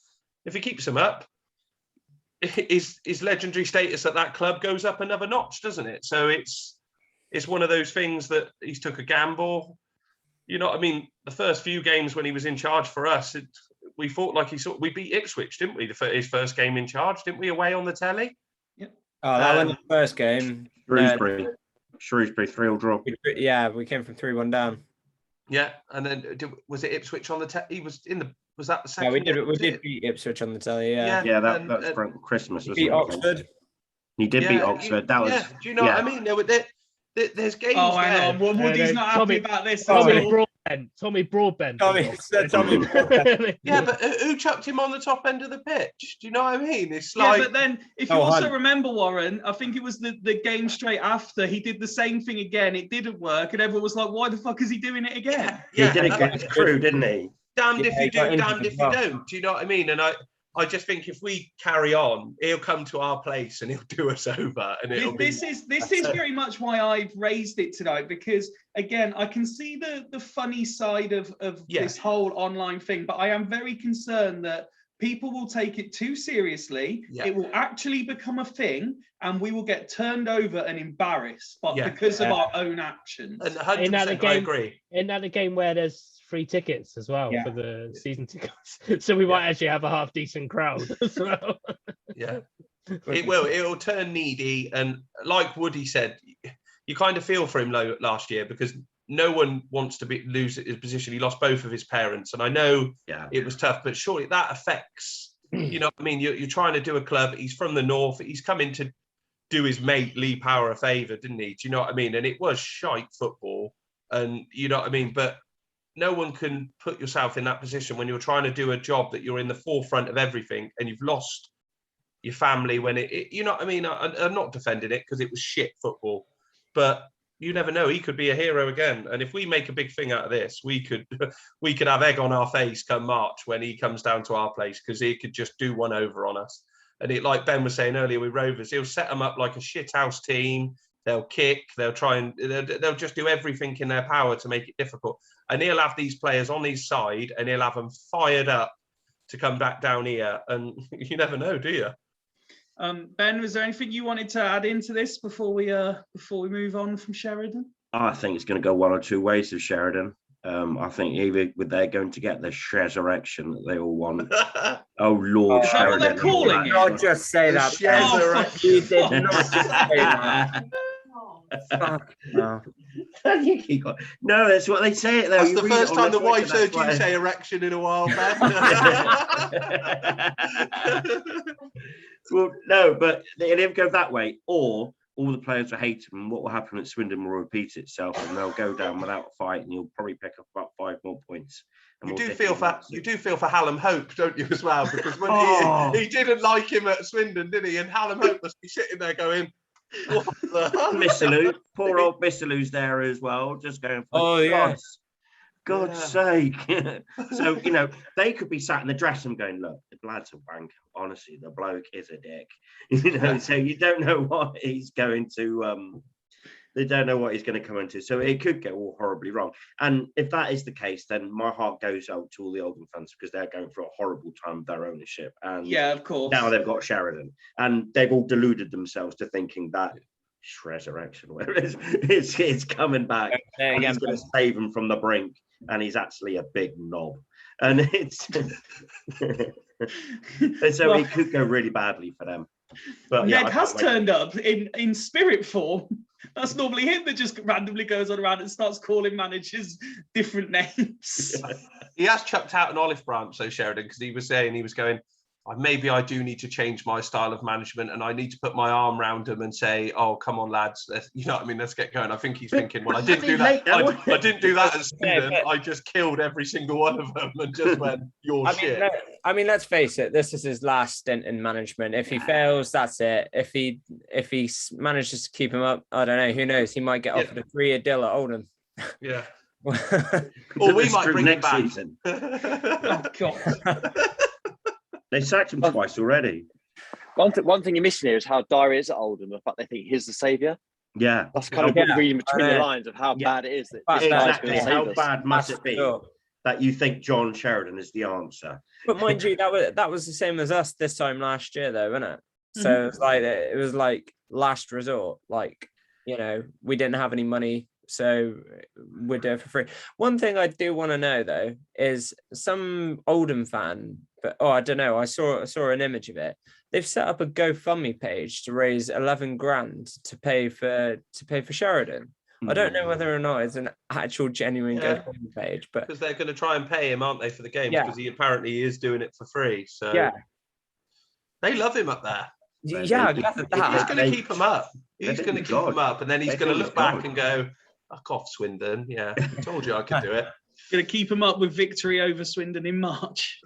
If he keeps them up, his legendary status at that club goes up another notch, doesn't it? So it's one of those things that he's took a gamble. You know what I mean? The first few games when he was in charge for us, we fought like we beat Ipswich, didn't we? His first game in charge, didn't we? Away on the telly. Yep. Oh, that was the first game. Shrewsbury 3-3 draw. Yeah, we came from 3-1 down. Yeah, and then was it Ipswich on the telly? He was in the. Was that the second? Yeah, we did beat Ipswich on the telly. Yeah. That's for Christmas. Beat Oxford. He did beat Oxford. That was. Yeah. Do you know what I mean? There's games. Oh, hang on. Well, Woody's not happy about this. Tommy Broadbent. Tommy Broadbent. Yeah, but who chucked him on the top end of the pitch? Do you know what I mean? It's like. Yeah, but then if you also remember, Warren, I think it was the game straight after he did the same thing again. It didn't work, and everyone was like, "Why the fuck is he doing it again?" Yeah, he did it against Crew, didn't he? Damned if you do, damned if you don't. Do you know what I mean? And I just think if we carry on, he'll come to our place and he'll do us over. And it'll This is very much why I've raised it tonight, because again, I can see the funny side of this whole online thing, but I am very concerned that people will take it too seriously. It will actually become a thing, and we will get turned over and embarrassed, but because of our own actions. And 100%, I agree. Isn't that the game where there's free tickets as well for the season tickets? So we might actually have a half decent crowd as well. Yeah, it'll turn needy, and like Woody said, you kind of feel for him last year because no one wants to lose his position. He lost both of his parents, and I know it was tough, but surely that affects. You know what I mean? You're trying to do a club. He's from the north. He's coming to do his mate Lee Power a favour, didn't he? Do you know what I mean? And it was shite football, and you know what I mean. But no one can put yourself in that position when you're trying to do a job that you're in the forefront of everything, and you've lost your family when it you know what I mean? I'm not defending it because it was shit football, but you never know. He could be a hero again. And if we make a big thing out of this, we could have egg on our face come March when he comes down to our place, because he could just do one over on us. And it, like Ben was saying earlier with Rovers, he'll set them up like a shithouse team. They'll kick, they'll try and they'll just do everything in their power to make it difficult. And he'll have these players on his side and he'll have them fired up to come back down here. And you never know, do you? Ben, was there anything you wanted to add into this before we move on from Sheridan? I think it's going to go one or two ways with Sheridan. I think either they're going to get the Shresurrection that they all want. Oh Lord, Is that what they're Sheridan! calling it? Not just say that. Shresurrection. You did not just say that. Fuck no. No, that's what they say. It though. That's You the read first it on time the Twitter, wife's heard that's why- you say erection in a while, Ben. Well, no, but it'll go that way, or all the players will hate him, and what will happen at Swindon will repeat itself, and they'll go down without a fight, and you'll probably pick up about 5 more points. And You we'll do get feel for Hallam Hope, don't you, as well? Because when he didn't like him at Swindon, did he? And Hallam Hope must be sitting there going, "What the hell?" Missalou, poor old Missalou's there as well, just going, Oh, yeah. God's sake. So, you know, they could be sat in the dressing room going, look, the lad's a wanker. Honestly, the bloke is a dick. You know, so you don't know what he's going to, they don't know what he's going to come into. So it could go all horribly wrong. And if that is the case, then my heart goes out to all the Oldham fans, because they're going through a horrible time with their ownership. And Yeah, of course. now they've got Sheridan. And they've all deluded themselves to thinking that Shresurrection, where it's coming back. And he's going to save them from the brink. And he's actually a big knob. And it's and so it could go really badly for them. But Ned has turned up in spirit form. That's normally him that just randomly goes on around and starts calling managers different names. He has chucked out an olive branch, though, Sheridan, because he was going, maybe I do need to change my style of management, and I need to put my arm around them and say, "Oh, come on, lads, you know what I mean? Let's get going." I think he's thinking, "Well, I didn't do that. I didn't do that as Swindon. I just killed every single one of them and just went, you're shit." I mean, let's face it. This is his last stint in management. If he fails, that's it. If he manages to keep him up, I don't know. Who knows? He might get offered a 3-year deal at Oldham. Yeah. Or we might bring him back. Season. Oh God. They sacked him twice already. One thing you're missing here is how dire it is at Oldham. The fact they think he's the saviour. Yeah. That's kind of reading between the lines of how bad it is. That this guy's going Exactly. to save How us. bad must it be that you think John Sheridan is the answer? But mind you, that was the same as us this time last year, though, wasn't it? So it was like last resort. Like, you know, we didn't have any money, so we'd do it for free. One thing I do want to know though is some Oldham fan, but I don't know. I saw an image of it. They've set up a GoFundMe page to raise 11 grand to pay for Sheridan. I don't know whether or not it's an actual genuine GoFundMe page, but because they're going to try and pay him, aren't they, for the games? Because he apparently is doing it for free. So they love him up there. Yeah, I gathered that. He's going to keep him up. He's going to keep him up, and then he's going to look back and go, "Fuck off, Swindon. Yeah, I told you I could do it." Going to keep him up with victory over Swindon in March.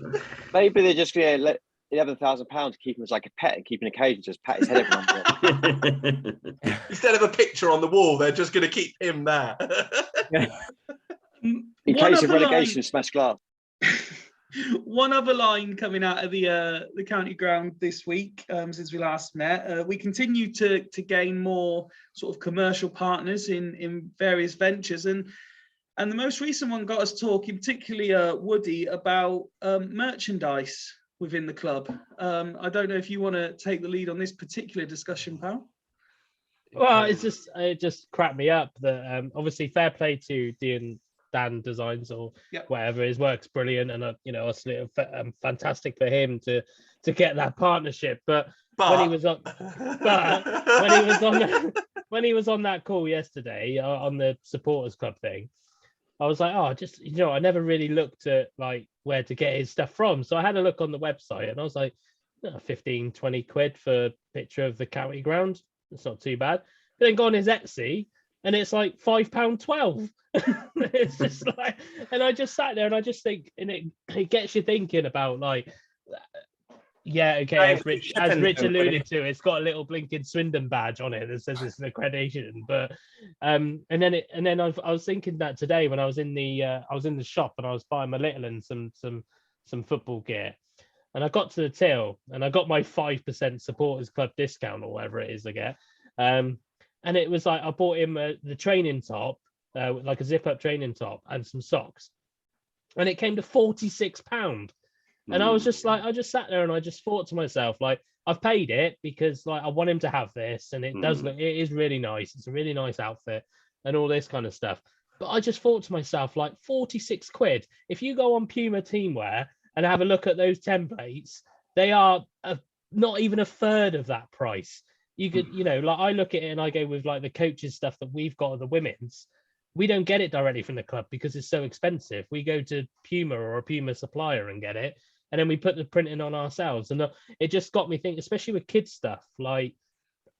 Maybe they're just going to let £11,000 keep him as like a pet and keep an occasion just pat his head every now. Instead of a picture on the wall, they're just going to keep him there. In case of relegation, smash glass. One other line coming out of the county ground this week, since we last met, we continue to gain more sort of commercial partners in various ventures, and the most recent one got us talking, particularly Woody, about merchandise within the club. I don't know if you want to take the lead on this particular discussion, pal. Well, it just cracked me up that obviously fair play to Dan Designs or whatever. His work's brilliant, and obviously fantastic for him to get that partnership. But when he was on when he was on that call yesterday on the supporters club thing, I was like, I never really looked at like where to get his stuff from. So I had a look on the website, and I was like, 15, 20 quid for a picture of the county ground. It's not too bad. But then go on his Etsy, and it's like £5.12. It's just like, and I just sat there and I just think, and it gets you thinking about like, as Rich alluded to, it's got a little blinking Swindon badge on it that says it's an accreditation. But and then I was thinking that today when I was in the shop and I was buying my little and some football gear, and I got to the till and I got my 5% supporters club discount or whatever it is I get, and it was like I bought him the training top, like a zip up training top and some socks, and it came to £46. And I was just like, I just sat there and I just thought to myself, like, I've paid it because like I want him to have this, and it does look, it is really nice. It's a really nice outfit and all this kind of stuff. But I just thought to myself, like, 46 quid. If you go on Puma Teamwear and have a look at those templates, they are not even a third of that price. You could, like I look at it and I go with like the coaches stuff that we've got of the women's. We don't get it directly from the club because it's so expensive. We go to Puma or a Puma supplier and get it, and then we put the printing on ourselves. And it just got me thinking, especially with kids stuff, like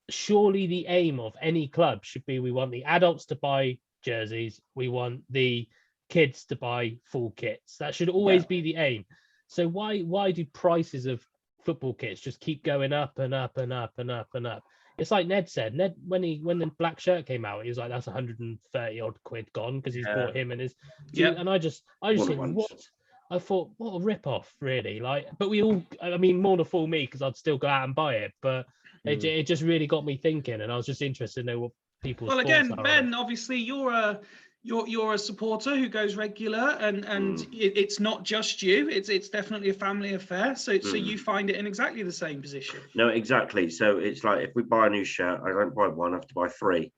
surely the aim of any club should be, we want the adults to buy jerseys, we want the kids to buy full kits. That should always be the aim. So why do prices of football kits just keep going up and up and up and up and up? It's like Ned said. Ned, when the black shirt came out, he was like, "That's 130 odd quid gone," because he's bought him and his. And I just think, what? I thought, what a rip off, really. Like, but we all, I mean, more to fool me because I'd still go out and buy it. But it just really got me thinking, and I was just interested to know what people's. Well, again, Ben, obviously you're a supporter who goes regular, and it's not just you. It's definitely a family affair. So you find it in exactly the same position. No, exactly. So it's like if we buy a new shirt, I don't buy one. I have to buy three,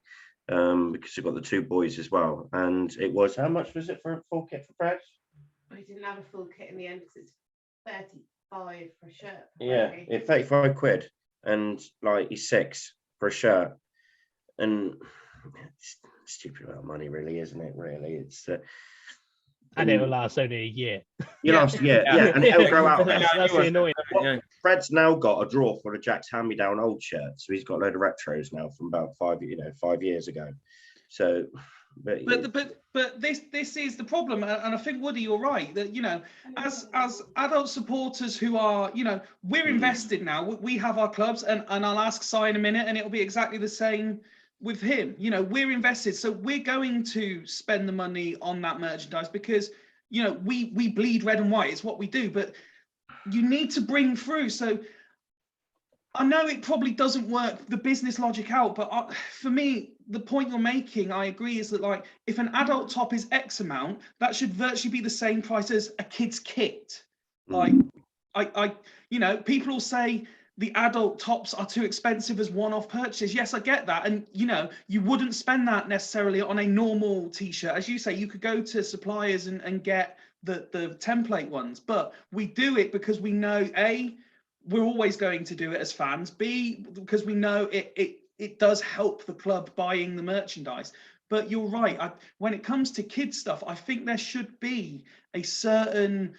because we've got the two boys as well. And it was, how much was it for a full kit for Brad? We didn't have a full kit in the end because it's 35 for a shirt. Yeah, 35 quid, and like he's 6 for a shirt, and it's stupid amount of money, really, isn't it? Really, it's and it will last only a year. And it'll grow out. That's the annoying. Fred's now got a drawer full of Jack's hand-me-down old shirts, so he's got a load of retros now from about 5 years ago. So. But this is the problem, and I think, Woody, you're right that as adult supporters who are we're invested now. We have our clubs, and I'll ask Si in a minute, and it'll be exactly the same with him. We're invested, so we're going to spend the money on that merchandise because we bleed red and white. It's what we do, but you need to bring through. So I know it probably doesn't work the business logic out, but for me, the point you're making, I agree, is that like if an adult top is X amount, that should virtually be the same price as a kid's kit. Like people will say the adult tops are too expensive as one-off purchases. Yes, I get that, and you wouldn't spend that necessarily on a normal t-shirt. As you say, you could go to suppliers and get the template ones, but we do it because we know we're always going to do it as fans. B, because we know it does help the club buying the merchandise. But you're right. When it comes to kids stuff, I think there should be a certain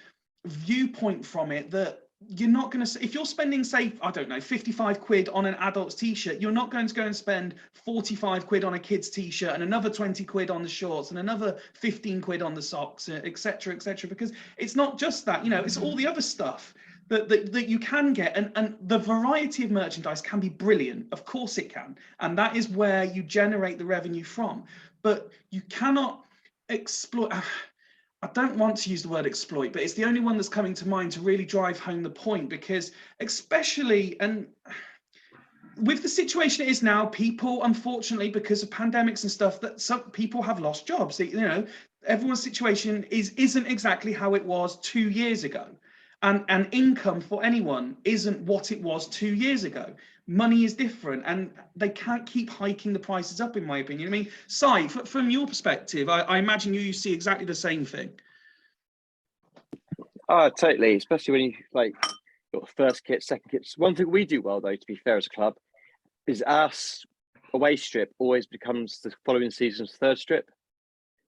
viewpoint from it that you're not going to. If you're spending, say, I don't know, 55 quid on an adult's t-shirt, you're not going to go and spend 45 quid on a kid's t-shirt and another 20 quid on the shorts and another 15 quid on the socks, etc., because it's not just that. It's all the other stuff that you can get, and the variety of merchandise can be brilliant. Of course it can, and that is where you generate the revenue from. But you cannot exploit. I don't want to use the word exploit, but it's the only one that's coming to mind to really drive home the point, because especially, and with the situation it is now, people, unfortunately, because of pandemics and stuff, that some people have lost jobs. You know, everyone's situation isn't exactly how it was 2 years ago. And income for anyone isn't what it was 2 years ago. Money is different, and they can't keep hiking the prices up, in my opinion. I mean, Si, from your perspective, I imagine you see exactly the same thing. Oh, totally. Especially when you like got first kit, second kits. One thing we do well, though, to be fair as a club, is our away strip always becomes the following season's third strip.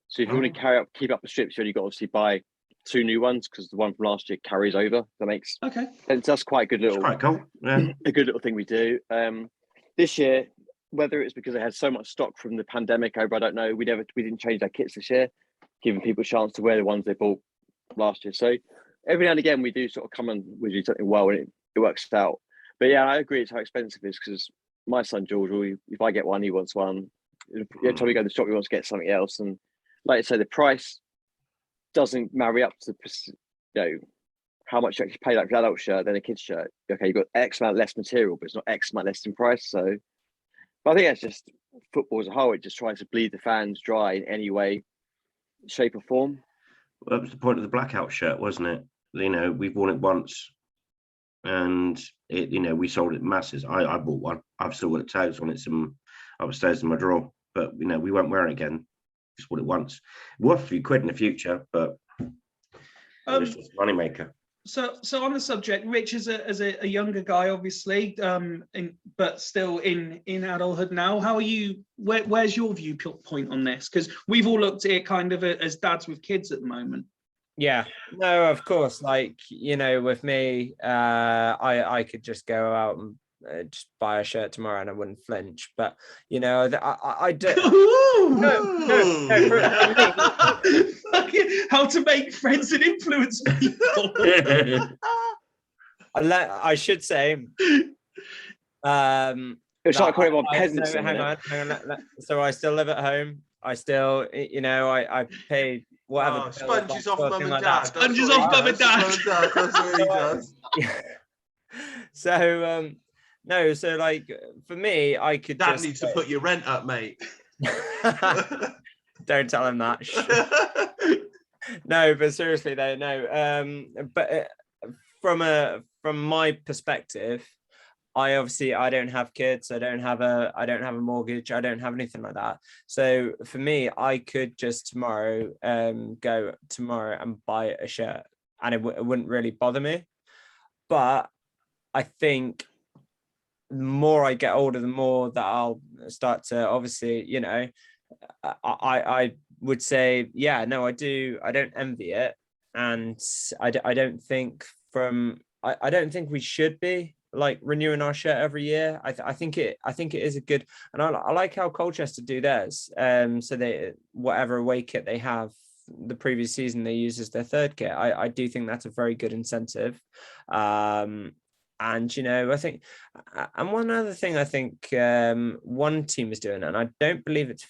So if you want to keep up the strips, you only got to obviously buy 2 new ones, because the one from last year carries over. That makes sense. That's quite a good little, It's quite cool. Yeah. a good little thing we do. This year, whether it's because they had so much stock from the pandemic over, I don't know. We didn't change our kits this year, giving people a chance to wear the ones they bought last year. So every now and again, we do sort of come and we do something well, and it works out. But yeah, I agree. It's how expensive it is, because my son George, if I get one, he wants one. Every time we go to the shop, he wants to get something else. And like I say, the price doesn't marry up to, you know, how much you actually pay, like an adult shirt than a kid's shirt. Okay, you've got X amount less material, but it's not X amount less in price. So, but I think that's just football as a whole. It just tries to bleed the fans dry in any way, shape, or form. Well, that was the point of the blackout shirt, wasn't it? You know, we've worn it once, and it, you know, we sold it masses. I bought one. I've still got it tags on it, some upstairs in my drawer. But you know, we won't wear it again. Just bought it once. Worth a few quid in the future, but it's just a money maker. So on the subject, Rich, as a younger guy, obviously, but still in adulthood now, how are you? Where's your viewpoint on this? Because we've all looked at it kind of as dads with kids at the moment. Yeah, no, of course. Like, you know, with me, I could just go out and just buy a shirt tomorrow and I wouldn't flinch. But you know, I do. How to make friends and influence people. I should say. It's like calling on peasants. Hang on. So I still live at home. I still, you know, I pay whatever. Sponges off mum and like dad. Sponges off mum and dad. That's what he does. So no, so like for me, I could. Dad needs to put your rent up, mate. Don't tell him that. No, but seriously though, no. But from my perspective, I don't have kids. I don't have a mortgage. I don't have anything like that. So for me, I could just tomorrow go tomorrow and buy a shirt, and it wouldn't really bother me. But I think the more I get older, the more that I'll start to, obviously, you know, I would say, yeah, no, I don't envy it. And I don't think I don't think we should be like renewing our shirt every year. I think it is a good, and I like how Colchester do theirs. So they, whatever away kit they have the previous season, they use as their third kit. I do think that's a very good incentive. And, you know, I think, and one other thing I think one team is doing, and I don't believe it's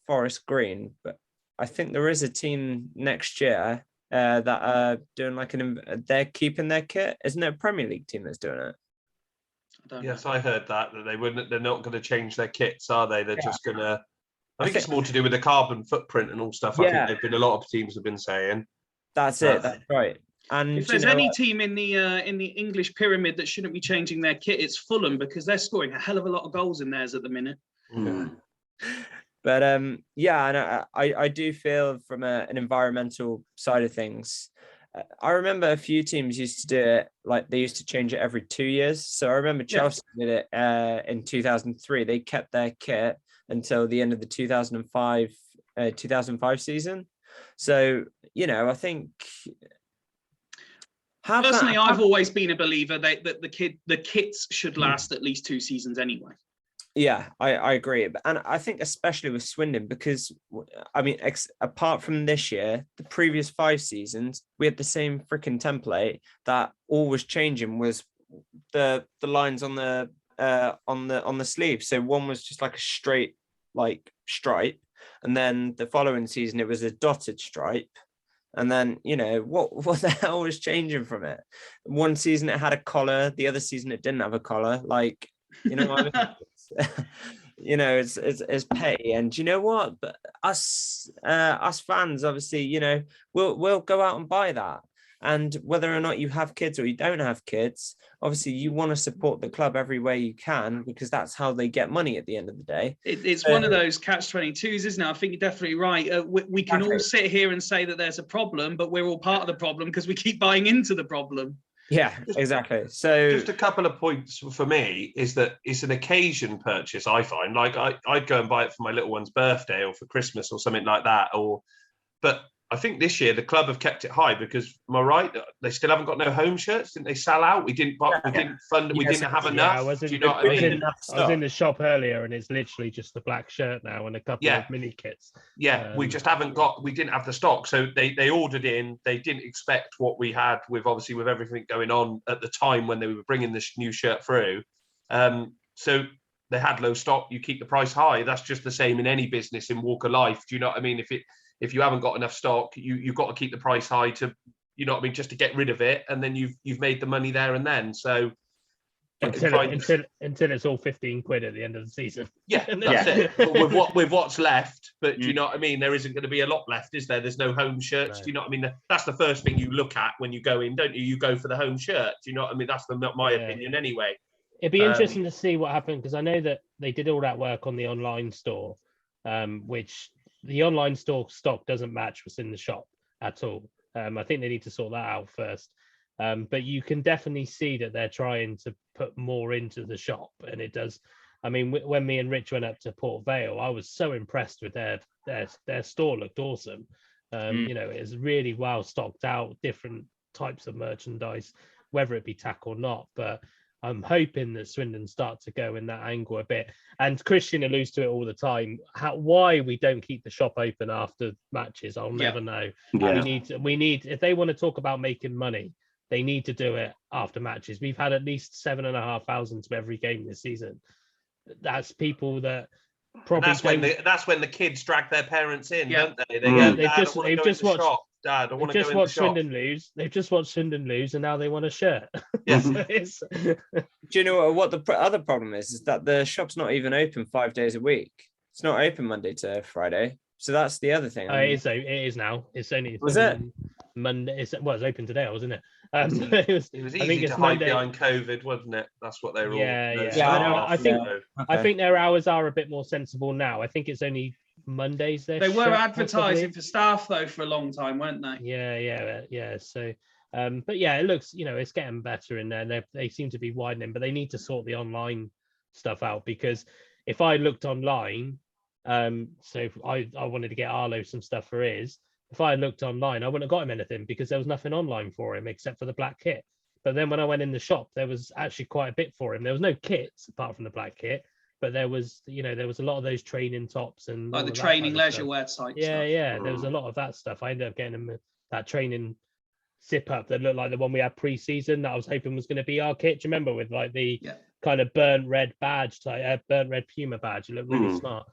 Forest Green, but I think there is a team next year that are doing like they're keeping their kit. Isn't it a Premier League team that's doing it? Yes, I heard that they're not going to change their kits, are they? They're just going to, I think it's more to do with the carbon footprint and all stuff. Yeah. I think a lot of teams have been saying. That's it. That's right. And if there's any team in the English pyramid that shouldn't be changing their kit, it's Fulham, because they're scoring a hell of a lot of goals in theirs at the minute. Mm. But yeah, and I do feel from an environmental side of things, I remember a few teams used to do it, like they used to change it every 2 years. So I remember Chelsea did it in 2003. They kept their kit until the end of the 2005 season. So, you know, I think personally, I've always been a believer that the kits should last at least 2 seasons anyway. Yeah, I agree. And I think especially with Swindon, because, I mean, apart from this year, the previous 5 seasons, we had the same freaking template that all was changing was the lines on the sleeve. So one was just like a straight like stripe, and then the following season it was a dotted stripe, And then, you know, what the hell was changing from it? One season it had a collar, the other season it didn't have a collar. Like, you know what I mean? You know, it's petty. And you know what? But us fans, obviously, you know, we'll go out and buy that. And whether or not you have kids or you don't have kids, obviously you want to support the club every way you can, because that's how they get money at the end of the day. It's one of those catch-22s, isn't it? I think you're definitely right. We can all sit here and say that there's a problem, but we're all part of the problem because we keep buying into the problem. Yeah, exactly. So just a couple of points for me is that it's an occasion purchase. I find, like, I'd go and buy it for my little one's birthday or for Christmas or something like that. But I think this year the club have kept it high because, am I right? They still haven't got no home shirts. Didn't they sell out? We didn't fund. We didn't have enough. Do you know what I mean? I was in the shop earlier, and it's literally just the black shirt now and a couple of mini kits. Yeah, we just haven't got. We didn't have the stock, so they ordered in. They didn't expect what we had with everything going on at the time when they were bringing this new shirt through. So they had low stock. You keep the price high. That's just the same in any business in walk of life. Do you know what I mean? If you haven't got enough stock, you've got to keep the price high to, you know what I mean, just to get rid of it, and then you've made the money there and then. So until it's all 15 quid at the end of the season. Yeah, that's it. But with what's left, but do you know what I mean? There isn't going to be a lot left, is there? There's no home shirts. Do you know what I mean? That's the first thing you look at when you go in, don't you? You go for the home shirt. Do you know what I mean? That's my opinion anyway. It'd be interesting to see what happened, because I know that they did all that work on the online store, which the online store stock doesn't match what's in the shop at all. I think they need to sort that out first. But you can definitely see that they're trying to put more into the shop, and it does. I mean, when me and Rich went up to Port Vale, I was so impressed with their store. Looked awesome. You know, it's really well stocked out, different types of merchandise, whether it be tack or not. But I'm hoping that Swindon start to go in that angle a bit. And Christian alludes to it all the time. Why we don't keep the shop open after matches, I'll never know. Yeah. We need if they want to talk about making money, they need to do it after matches. We've had at least 7,500 to every game this season. That's people that probably that's when the kids drag their parents in, don't they? They've just watched. Dad, I want to just go watched Swindon lose. They've just watched Swindon lose, and now they want a shirt. Yes. Do you know what the other problem is that the shop's not even open 5 days a week. It's not open Monday to Friday. So that's the other thing. It is now. It's only Monday. It's open today, wasn't it? It was easy to hide behind COVID, wasn't it? That's what they were all. I think their hours are a bit more sensible now. I think it's only Mondays. They were advertising for staff though for a long time, weren't they? Yeah. So, but yeah, it looks, you know, it's getting better in there. They seem to be widening, but they need to sort the online stuff out, because if I looked online, so if I wanted to get Arlo some stuff for his. If I had looked online, I wouldn't have got him anything, because there was nothing online for him except for the black kit. But then when I went in the shop, there was actually quite a bit for him. There was no kits apart from the black kit. But there was a lot of those training tops and like the training leisure wear type stuff. Yeah. There was a lot of that stuff. I ended up getting him that training zip up that looked like the one we had pre-season that I was hoping was going to be our kit. Do you remember, with like the kind of burnt red badge type, burnt red Puma badge? It looked really smart.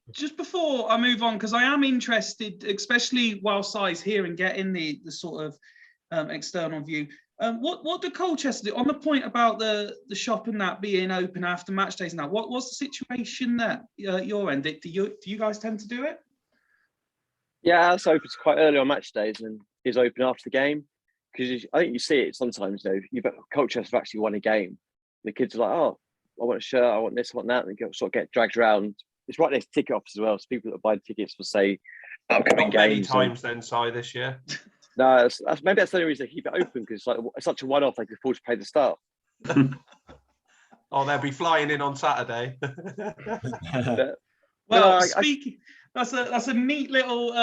Just before I move on, because I am interested, especially while Si's here and getting the sort of external view. What do Colchester do on the point about the shop and that being open after match days now? What's the situation there your end? Do you guys tend to do it? Yeah, it's open quite early on match days and is open after the game, because I think you see it sometimes. You've got Colchester have actually won a game. The kids are like, oh, I want a shirt, I want this, I want that, and they sort of get dragged around. It's right next to ticket office as well. So people that buy the tickets will say upcoming games. Many times then, Si, this year. No, maybe that's the only reason they keep it open, because it's such a one-off. They can afford to pay the staff. Oh, they'll be flying in on Saturday. Well, speaking, that's a neat little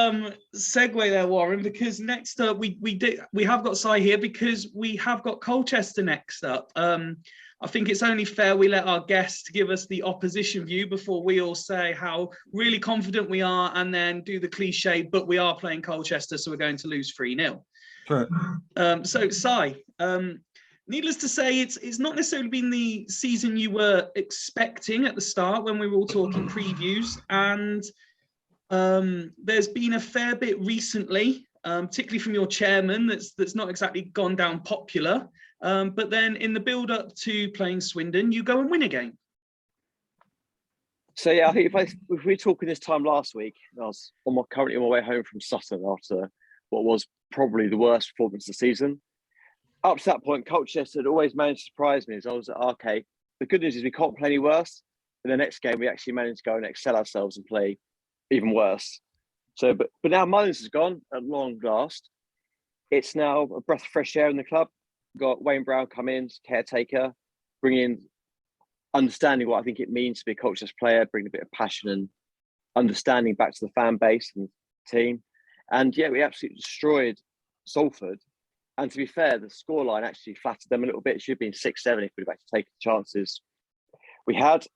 segue there, Warren. Because next up, we have got Si here because we have got Colchester next up. I think it's only fair we let our guests give us the opposition view before we all say how really confident we are, and then do the cliche, but we are playing Colchester, so we're going to lose 3-0. Sure. So, Si, needless to say, it's not necessarily been the season you were expecting at the start when we were all talking previews, and there's been a fair bit recently particularly from your chairman, that's not exactly gone down popular. But then in the build up to playing Swindon, you go and win a game. So yeah, I think if we were talking this time last week, I was currently on my way home from Sutton after what was probably the worst performance of the season. Up to that point, Colchester had always managed to surprise me. As I was like, okay, the good news is we can't play any worse. In the next game, we actually managed to go and excel ourselves and play even worse. So, but now Mullins has gone at long last. It's now a breath of fresh air in the club. We've got Wayne Brown come in, caretaker, bring in understanding what I think it means to be a Colchester player, bring a bit of passion and understanding back to the fan base and team. And yeah, we absolutely destroyed Salford. And to be fair, the scoreline actually flattered them a little bit. It should have been 6-7 if we'd have actually taken the chances we had.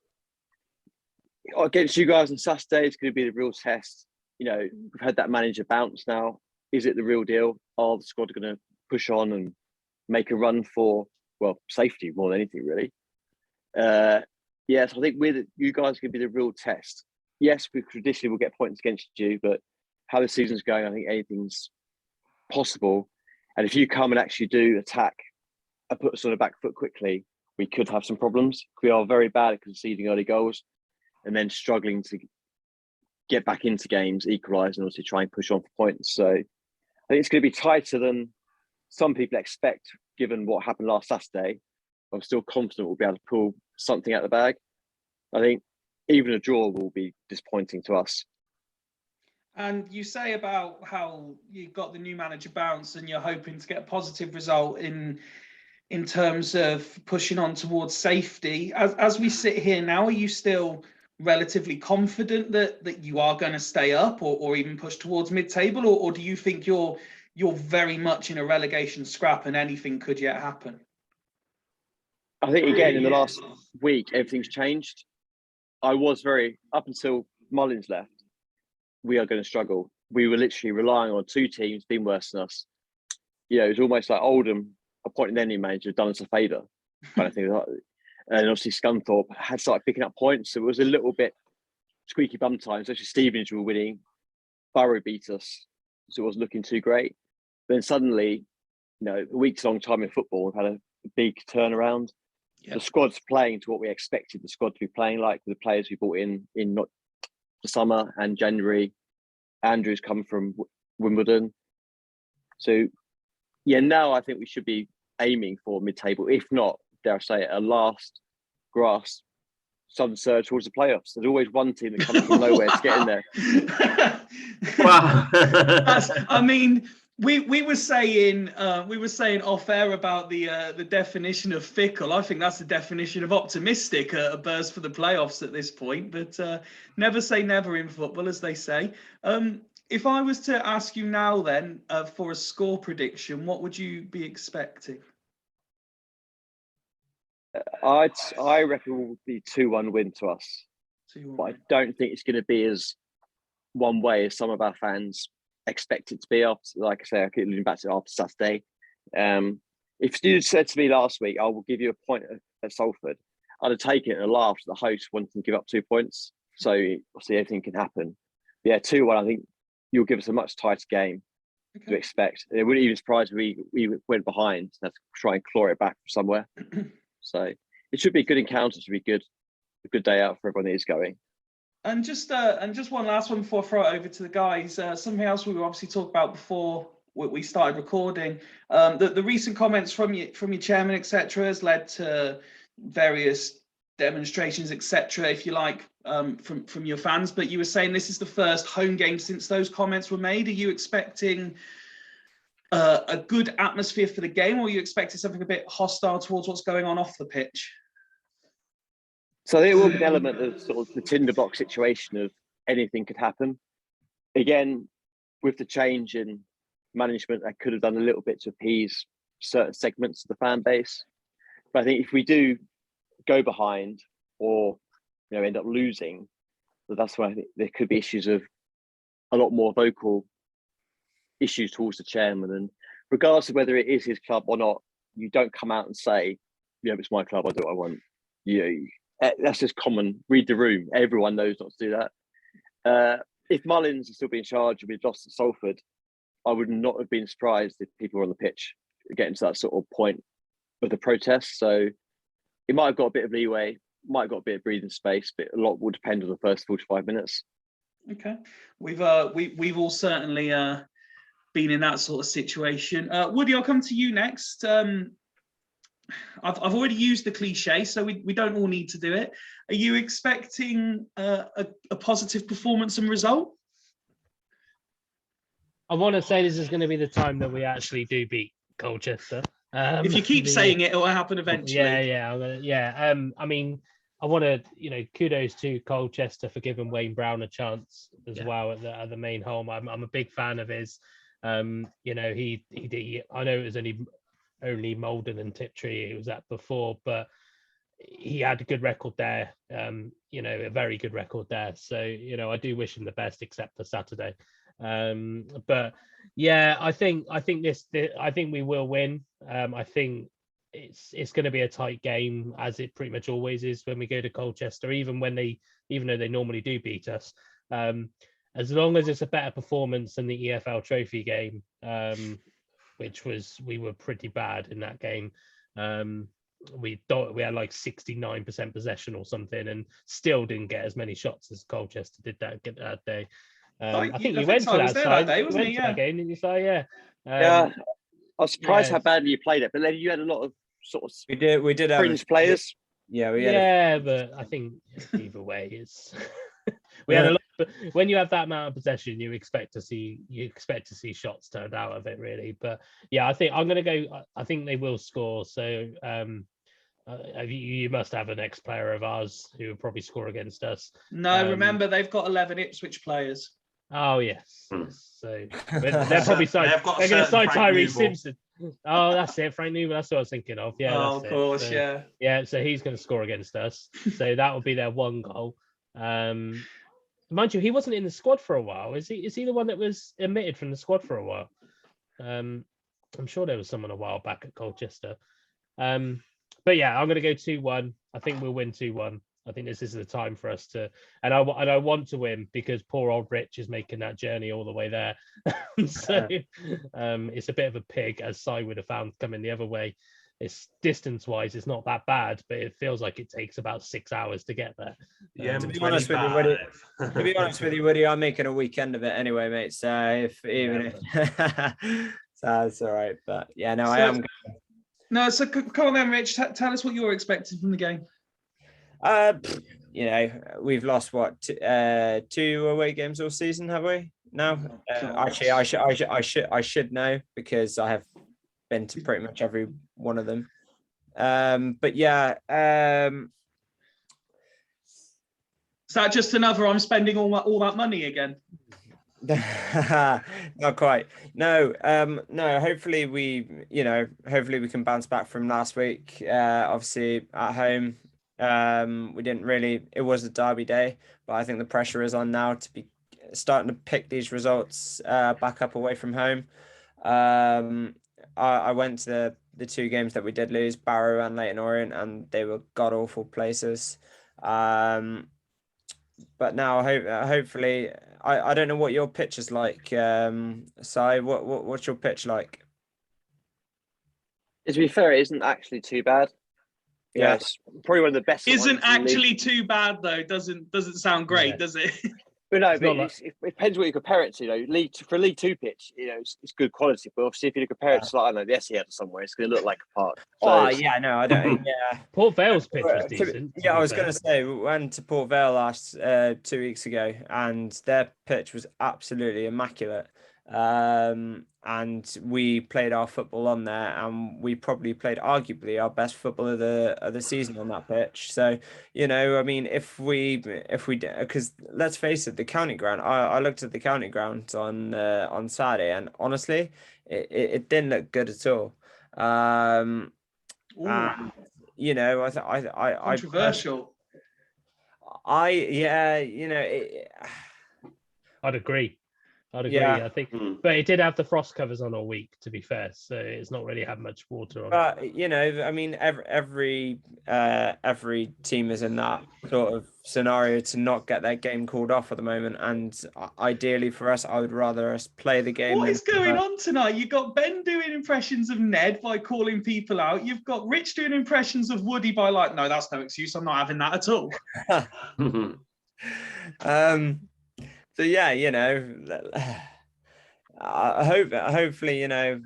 Against you guys on Saturday, it's going to be the real test. You know, we've had that manager bounce now. Is it the real deal? Are the squad going to push on and make a run for, well, safety more than anything, really? Yes, I think you guys can be the real test. Yes, we traditionally will get points against you, but how the season's going, I think anything's possible. And if you come and actually do attack and put us on the back foot quickly, we could have some problems. We are very bad at conceding early goals and then struggling to get back into games, equalise, and also try and push on for points. So I think it's going to be tighter than some people expect, given what happened last Saturday. I'm still confident we'll be able to pull something out of the bag. I think even a draw will be disappointing to us. And you say about how you got the new manager bounce and you're hoping to get a positive result in terms of pushing on towards safety. As we sit here now, are you still relatively confident that you are going to stay up or even push towards mid-table, or do you think you're very much in a relegation scrap and anything could yet happen? I think, again, in the last week, everything's changed. I was up until Mullins left, we are going to struggle. We were literally relying on two teams being worse than us. You know, it was almost like Oldham appointing their new manager done us a favour, kind of thing. And obviously Scunthorpe had started picking up points, so it was a little bit squeaky bum times. Actually, Stevenage were winning. Borough beat us, so it wasn't looking too great. Then suddenly, you know, a weeks-long time in football, we've had a big turnaround. Yep. The squad's playing to what we expected the squad to be playing like, with the players we brought in not the summer and January. Andrew's come from Wimbledon. So, yeah, now I think we should be aiming for mid-table, if not, dare I say it, a last grasp sudden surge towards the playoffs. There's always one team that comes from nowhere to get in there. Wow. I mean, we were saying off air about the definition of fickle. I think that's the definition of optimistic, a burst for the playoffs at this point. But never say never in football, as they say. If I was to ask you now, then, for a score prediction, what would you be expecting? I reckon it will be 2-1 win to us. 2-1. But I don't think it's going to be as one way as some of our fans expect it to be. After, like I say, I keep looking back to after Saturday. If you said to me last week, I will give you a point at Salford, I'd have taken it and laughed at the host wanting to give up 2 points. So obviously everything can happen. But yeah, 2-1, I think you'll give us a much tighter game to expect. It wouldn't even surprise me we went behind and had to try and claw it back from somewhere. So it should be a good encounter. It should be a good day out for everyone that is going. And just one last one before I throw it over to the guys. Something else we were obviously talking about before we started recording. The recent comments from your chairman, etc., has led to various demonstrations, etc., if you like, from your fans. But you were saying this is the first home game since those comments were made. Are you expecting a good atmosphere for the game, or are you expecting something a bit hostile towards what's going on off the pitch? So there will be an element of sort of the tinderbox situation of anything could happen. Again, with the change in management, I could have done a little bit to appease certain segments of the fan base. But I think if we do go behind or end up losing, that's when I think there could be issues of a lot more vocal issues towards the chairman. And regardless of whether it is his club or not, you don't come out and say, it's my club, I do what I want. That's just common. Read the room. Everyone knows not to do that. If Mullins is still being charged and we've lost at Salford, I would not have been surprised if people were on the pitch getting to that sort of point of the protest. So it might have got a bit of leeway, might have got a bit of breathing space, but a lot will depend on the first 45 minutes. Okay, we've all certainly been in that sort of situation. Woody, I'll come to you next. I've already used the cliche, so we don't all need to do it. Are you expecting a positive performance and result? I want to say this is going to be the time that we actually do beat Colchester. If you keep saying it, it will happen eventually. I mean, I want to, kudos to Colchester for giving Wayne Brown a chance as well at the main home. I'm a big fan of his. He I know it was only Malden and Tiptree he was at before, but he had a good record there. A very good record there. So I do wish him the best, except for Saturday. But yeah, I think we will win. I think it's going to be a tight game, as it pretty much always is when we go to Colchester, even though they normally do beat us. As long as it's a better performance than the EFL Trophy game, we were pretty bad in that game. We thought we had like 69% possession or something, and still didn't get as many shots as Colchester did that day. I think you went to that side. That wasn't he? That game, didn't you? So yeah. I was surprised how badly you played it, but then you had a lot of sort of we did fringe players. Yeah, but I think either way is we had a lot. But when you have that amount of possession, you expect to see shots turned out of it, really. But yeah, I think I'm going to go. I think they will score. So you must have an ex-player of ours who will probably score against us. No, remember they've got 11 Ipswich players. Oh yes. So they're probably they're going to sign Tyrese Simpson. Oh, that's it, Frank Newman. That's what I was thinking of. Yeah, of course, so, yeah. So he's going to score against us. So that will be their one goal. Mind you, he wasn't in the squad for a while. Is he the one that was omitted from the squad for a while? I'm sure there was someone a while back at Colchester. But yeah, I'm going to go 2-1. I think we'll win 2-1. I think this is the time for us to, and I want to win because poor old Rich is making that journey all the way there. So it's a bit of a pig, as Si would have found coming the other way. It's distance-wise, it's not that bad, but it feels like it takes about 6 hours to get there. Yeah, to be honest with you, Woody, I'm making a weekend of it anyway, mate. So if so that's all right. But yeah, no, I am. No, so come on then, Rich. Tell us what you're expecting from the game. We've lost what 2 away games all season, have we? No, actually, I should know because I have been to pretty much every one of them. But yeah, is that just another? I'm spending all that money again. Not quite. No. Hopefully we can bounce back from last week. Obviously at home. We didn't really, it was a derby day, but I think the pressure is on now to be starting to pick these results back up away from home. I went to the 2 games that we did lose, Barrow and Leyton Orient, and they were god awful places. But now hopefully I don't know what your pitch is like. Si, what's your pitch like? To be fair, it isn't actually too bad. Yeah, it's probably one of the best. Isn't actually too bad though. Doesn't sound great, does it? But no, it depends what you compare it to. For a League Two pitch, it's good quality. But obviously, if you compare it to I don't know, the Etihad or somewhere, it's going to look like a park. So I don't. Yeah, Port Vale's pitch was decent. Yeah, I was going to say we went to Port Vale last 2 weeks ago, and their pitch was absolutely immaculate. And we played our football on there, and we probably played arguably our best football of the season on that pitch. So, I mean, if we because let's face it, the county ground. I looked at the county ground on Saturday, and honestly, it didn't look good at all. And, controversial. I'd agree. I'd agree. Yeah. I think, Mm. but it did have the frost covers on all week, to be fair, so it's not really had much water on it. But you know, I mean, every team is in that sort of scenario to not get their game called off at the moment. And ideally for us, I would rather us play the game. What is going on tonight? You've got Ben doing impressions of Ned by calling people out. You've got Rich doing impressions of Woody by like, no, that's no excuse. I'm not having that at all. So yeah, you know, hopefully, you know,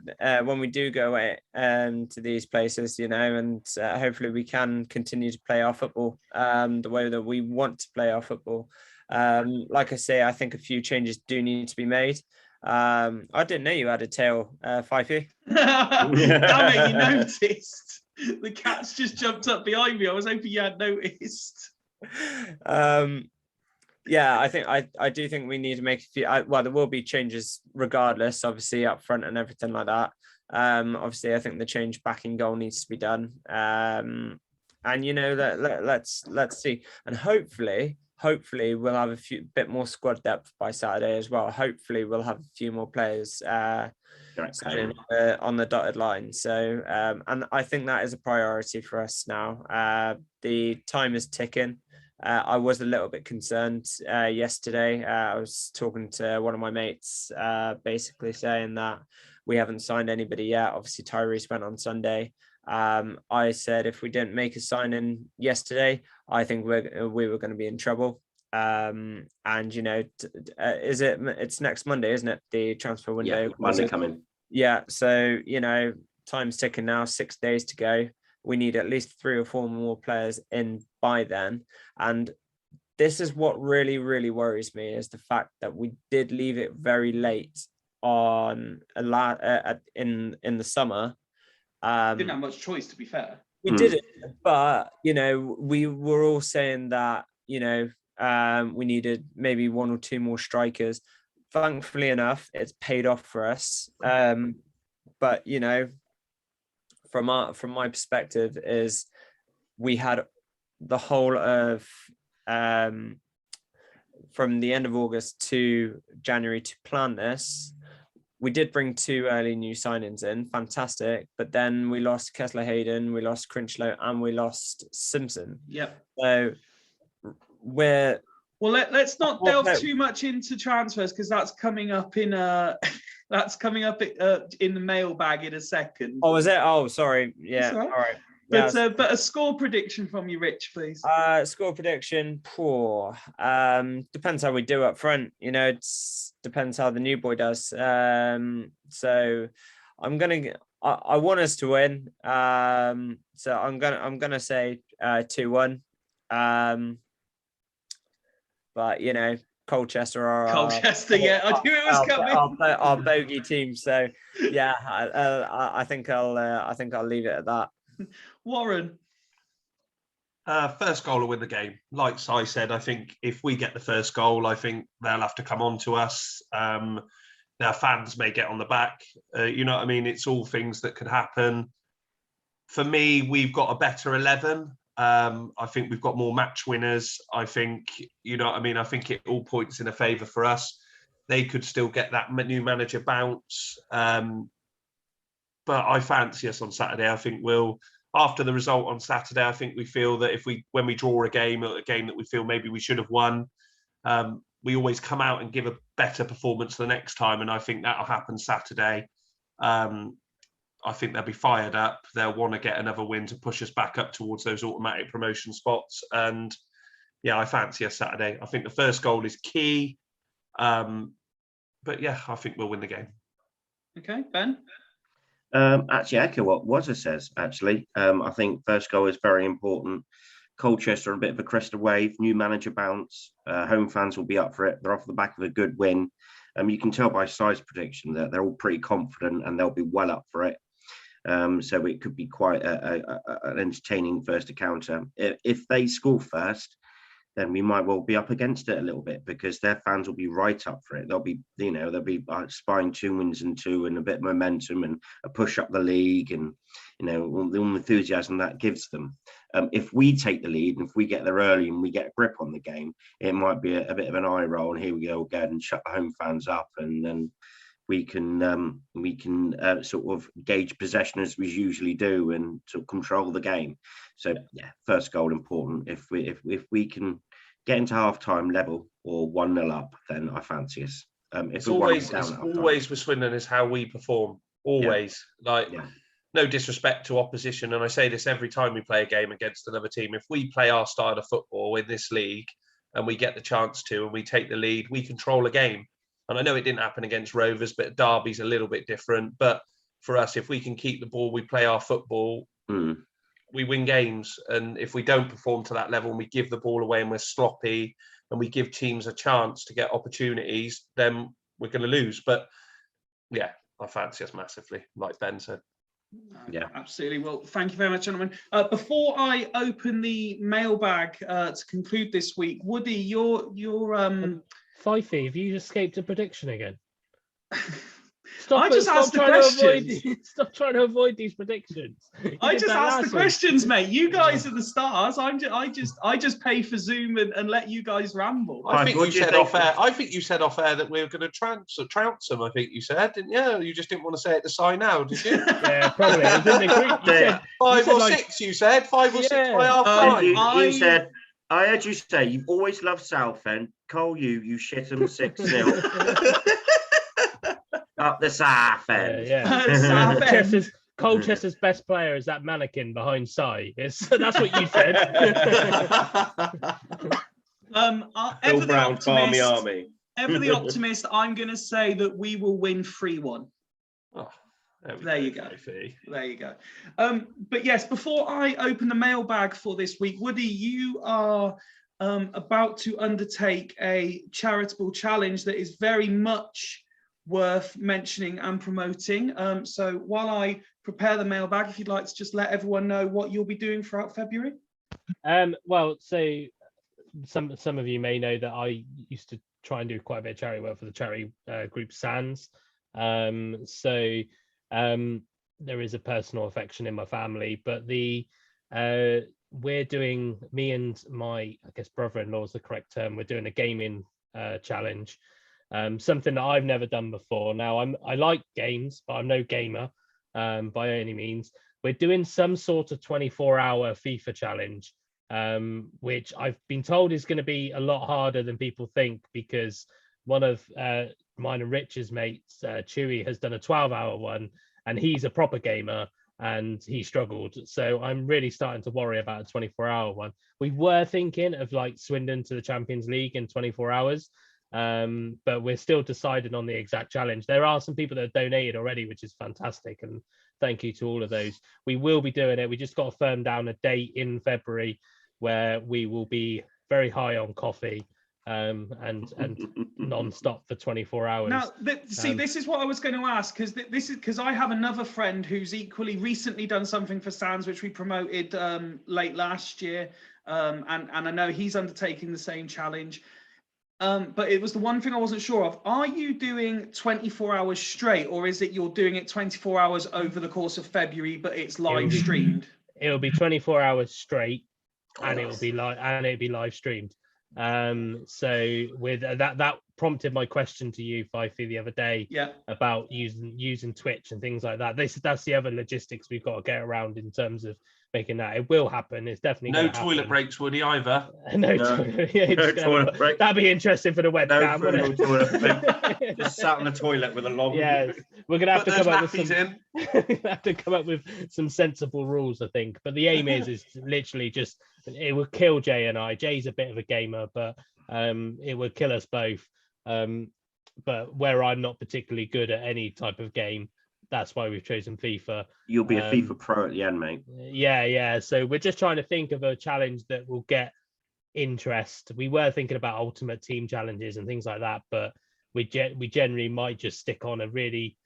when we do go away to these places, you know, and hopefully we can continue to play our football the way that we want to play our football. Like I say, I think a few changes do need to be made. I didn't know you had a tail, Fifey. Damn it, you noticed. The cat's just jumped up behind me. I was hoping you had noticed. Yeah, I do think we need to make a few. Well, there will be changes regardless, obviously up front and everything like that. Obviously, I think the change back in goal needs to be done. And you know, let's see, and hopefully we'll have a bit more squad depth by Saturday as well. Hopefully, we'll have a few more players on the dotted line. So, and I think that is a priority for us now. The time is ticking. I was a little bit concerned yesterday. I was talking to one of my mates, basically saying that we haven't signed anybody yet. Obviously, Tyrese went on Sunday. I said if we didn't make a signing yesterday, I think we were going to be in trouble. And you know, it's next Monday, isn't it? The transfer window. Yeah, Monday coming. Yeah. So you know, time's ticking now. 6 days to go. We need at least 3 or 4 more players in by then. And this is what really, really worries me, is the fact that we did leave it very late on a lot in the summer. Didn't have much choice, to be fair. We didn't, but you know, we were all saying that, you know, we needed maybe 1 or 2 more strikers. Thankfully enough, it's paid off for us. But you know, from my perspective, is we had the whole of from the end of August to January to plan this. We did bring 2 early new signings in, fantastic, but then we lost Kessler Hayden, we lost Crinchlow, and we lost Simpson. Yep. So let's not delve too much into transfers, because that's coming up in that's coming up in the mailbag in a second. Oh, is it? Oh, sorry. Yeah. All right. But a score prediction from you, Rich, please. Score prediction, poor. Depends how we do up front. You know, it depends how the new boy does. So I want us to win. So I'm gonna say 2-1. But you know, Colchester are yeah, I knew it was coming. Our bogey team. So yeah, I think I'll leave it at that. Warren. First goal will win the game. Like Si said, I think if we get the first goal, I think they'll have to come on to us. Their fans may get on the back. You know what I mean? It's all things that could happen. For me, we've got a better 11. I think we've got more match winners. I think, you know what I mean? I think it all points in a favour for us. They could still get that new manager bounce. But I fancy us on Saturday. I think after the result on Saturday, I think we feel that when we draw a game that we feel maybe we should have won, we always come out and give a better performance the next time. And I think that'll happen Saturday. I think they'll be fired up. They'll want to get another win to push us back up towards those automatic promotion spots. And yeah, I fancy us Saturday. I think the first goal is key. But yeah, I think we'll win the game. Okay, Ben? Actually, echo what Wazza says, actually. I think first goal is very important. Colchester are a bit of a crest of wave, new manager bounce. Home fans will be up for it. They're off the back of a good win. You can tell by size prediction that they're all pretty confident and they'll be well up for it. So it could be quite an entertaining first encounter. If they score first, then we might well be up against it a little bit, because their fans will be right up for it. They'll be spying 2 wins and 2 and a bit of momentum and a push up the league, and all the enthusiasm that gives them. If we take the lead and if we get there early and we get a grip on the game, it might be a bit of an eye roll, and here we go again, and shut the home fans up, and then we can sort of gauge possession as we usually do and sort of control the game. So yeah, first goal important. If we can get into half-time level or 1-0 up, then I fancy us. It's always with Swindon is how we perform. Always. No disrespect to opposition, and I say this every time we play a game against another team. If we play our style of football in this league and we get the chance to, and we take the lead, we control a game. And I know it didn't happen against Rovers, but Derby's a little bit different. But for us, if we can keep the ball, we play our football, we win games. And if we don't perform to that level and we give the ball away and we're sloppy and we give teams a chance to get opportunities, then we're going to lose. But yeah, I fancy us massively, like Ben said. Yeah, absolutely. Well, thank you very much, gentlemen. Before I open the mailbag to conclude this week, Woody, your Fife, have you escaped a prediction again? I just asked the questions. Stop trying to avoid these predictions. I just asked the questions, mate. You guys are the stars. I just pay for Zoom and let you guys ramble. I think you said off air. I think you said off air that we were going to trounce them. I think you said, didn't you? You just didn't want to say it to sign out, did you? Yeah, probably. It was in the group. You said, 5 or 6. You said 5 or 6 by half time. You said. I heard you say you've always loved Southend. Cole, you shit them 6-0. Up the Southend. Colchester's best player is that mannequin behind Sai. That's what you said. Phil Brown, Farmy Army. Ever the optimist, I'm going to say that we will win 3-1. Oh. There you go. There you go. But yes, before I open the mailbag for this week, Woody, you are about to undertake a charitable challenge that is very much worth mentioning and promoting. So while I prepare the mailbag, if you'd like to just let everyone know what you'll be doing throughout February. Well, so some of you may know that I used to try and do quite a bit of charity work for the charity group Sands. There is a personal affection in my family, but we're doing, me and my, I guess, brother-in-law is the correct term, we're doing a gaming challenge, something that I've never done before. Now, I like games, but I'm no gamer by any means. We're doing some sort of 24-hour FIFA challenge, which I've been told is going to be a lot harder than people think, because one of mine and Rich's mates, Chewy, has done a 12-hour one, and he's a proper gamer and he struggled. So I'm really starting to worry about a 24-hour one. We were thinking of like Swindon to the Champions League in 24 hours, but we're still deciding on the exact challenge. There are some people that have donated already, which is fantastic, and thank you to all of those. We will be doing it. We just got to firm down a date in February where we will be very high on coffee and non-stop for 24 hours. Now, this is what I was going to ask, because I have another friend who's equally recently done something for Sands, which we promoted late last year, and I know he's undertaking the same challenge. But it was the one thing I wasn't sure of. Are you doing 24 hours straight, or is it you're doing it 24 hours over the course of February, but it's live streamed? It'll be 24 hours straight, and it'll be live streamed. So with that prompted my question to you, Fifey, the other day, about using Twitch and things like that. That's the other logistics we've got to get around in terms of making that. It will happen. It's definitely no toilet breaks, Woody, either. No toilet break. That'd be interesting for the webcam. No toilet. Just sat on the toilet with a long. Yes, we're gonna have to come up with some. Have to come up with some sensible rules, I think. But the aim is literally just, it will kill Jay and I. Jay's a bit of a gamer, but it would kill us both. But where I'm not particularly good at any type of game, that's why we've chosen FIFA. You'll be a FIFA pro at the end, mate. Yeah. So we're just trying to think of a challenge that will get interest. We were thinking about ultimate team challenges and things like that, but we generally might just stick on a really,